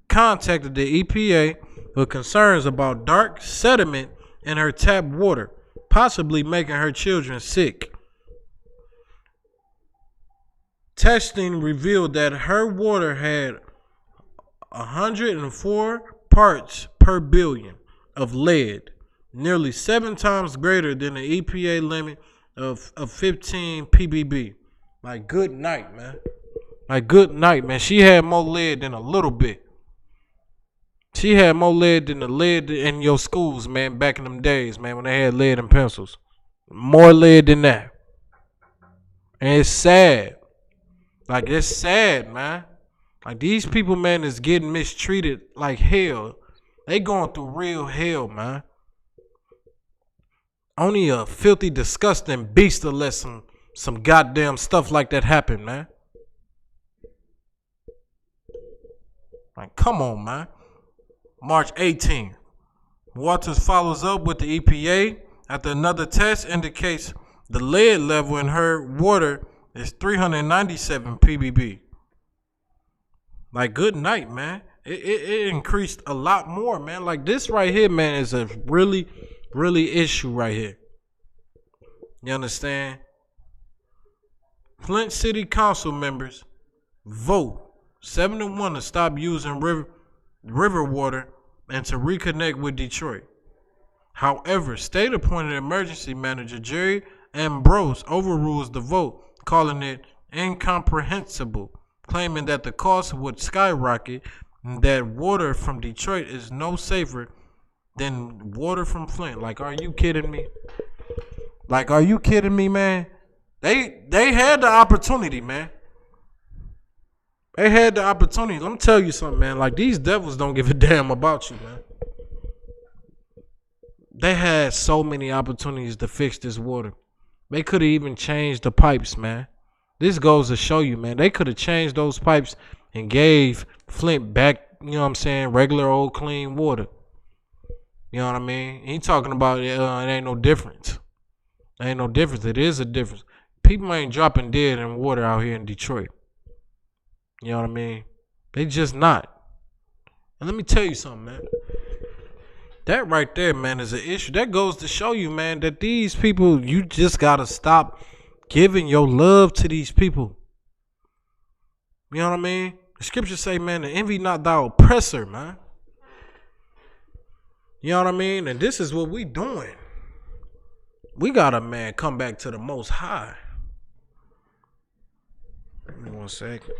contacted the EPA with concerns about dark sediment in her tap water, possibly making her children sick. Testing revealed that her water had 104 parts per billion of lead, nearly 7 times greater than the EPA limit of 15 ppb. Like, good night, man. Like, good night, man. She had more lead than a little bit. She had more lead than the lead in your schools, man, back in them days, man, when they had lead and pencils. More lead than that. And it's sad. Like, it's sad, man. Like, these people, man, is getting mistreated like hell. They going through real hell, man. Only a filthy, disgusting beast will let some goddamn stuff like that happen, man. Like, come on, man. March 18th. Walters follows up with the EPA after another test indicates the lead level in her water is 397 ppb. Like, good night, man. It increased a lot more, man. Like, this right here, man, is a really, really issue right here. You understand? Flint City Council members vote 7-1 to stop using river water and to reconnect with Detroit. However, state-appointed emergency manager Jerry Ambrose overrules the vote, calling it incomprehensible, claiming that the cost would skyrocket and that water from Detroit is no safer than water from Flint. Like, are you kidding me? Like, are you kidding me, man? They had the opportunity, man. They had the opportunity. Let me tell you something, man. Like, these devils don't give a damn about you, man. They had so many opportunities to fix this water. They could have even changed the pipes, man. This goes to show you, man. They could have changed those pipes and gave Flint back, you know what I'm saying, regular old clean water. You know what I mean? He talking about it ain't no difference. There ain't no difference. It is a difference. People ain't dropping dead in water out here in Detroit. You know what I mean? They just not. And let me tell you something, man. That right there, man, is an issue. That goes to show you, man, that these people, you just got to stop giving your love to these people. You know what I mean? The scriptures say, man, envy not thy oppressor, man. You know what I mean? And this is what we doing. We got to, man, come back to the Most High. Give me 1 second.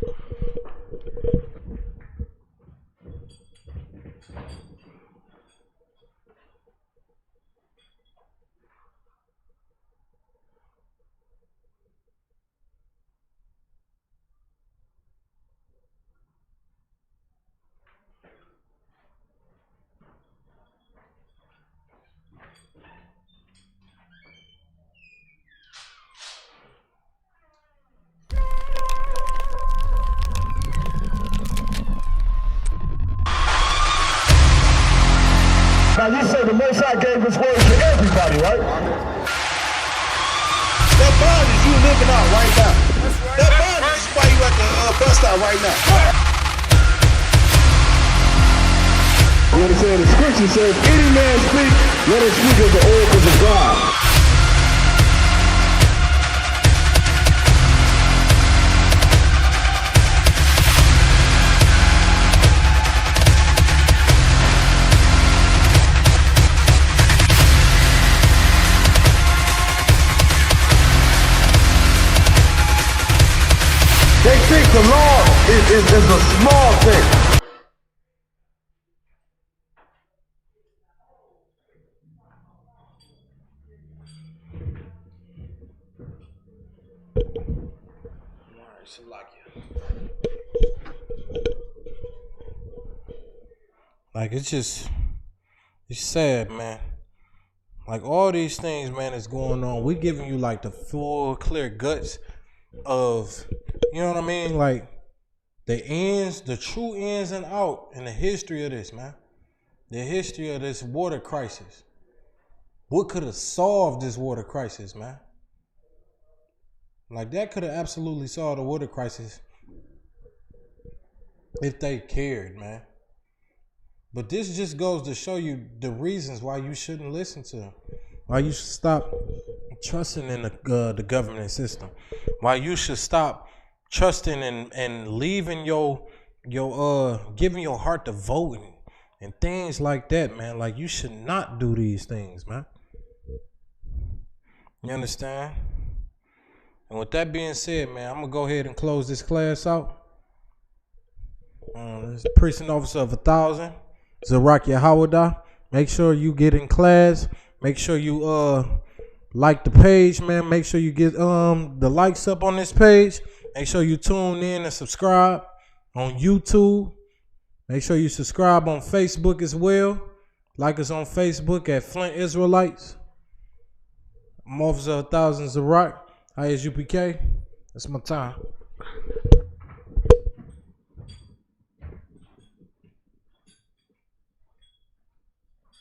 Now you say the Most High gave His word to everybody, right? That bond is you living out right now. That bond is why you at the bus stop right now. You understand? The scripture says, any man speak, let him speak of the oracles of God. They think the law is a small thing. Like, it's sad, man. Like, all these things, man, is going on. We giving you like the full, clear guts of, you know what I mean? Like, the ins, the true ins and out in the history of this, man. The history of this water crisis. What could have solved this water crisis, man? Like that could have absolutely solved the water crisis if they cared, man. But this just goes to show you the reasons why you shouldn't listen to them. Why you should stop trusting in the government system. Why you should stop trusting and leaving your giving your heart to voting and things like that, man. Like you should not do these things, man. You understand? And with that being said, man, I'm gonna go ahead and close this class out. This precinct officer of 1,000, Zaraki Hawada. Make sure you get in class. Make sure you like the page, man. Make sure you get the likes up on this page. Make sure you tune in and subscribe on YouTube. Make sure you subscribe on Facebook as well. Like us on Facebook at Flint Israelites. I'm Officer of 1,000 Zarak. ISUPK. That's my time.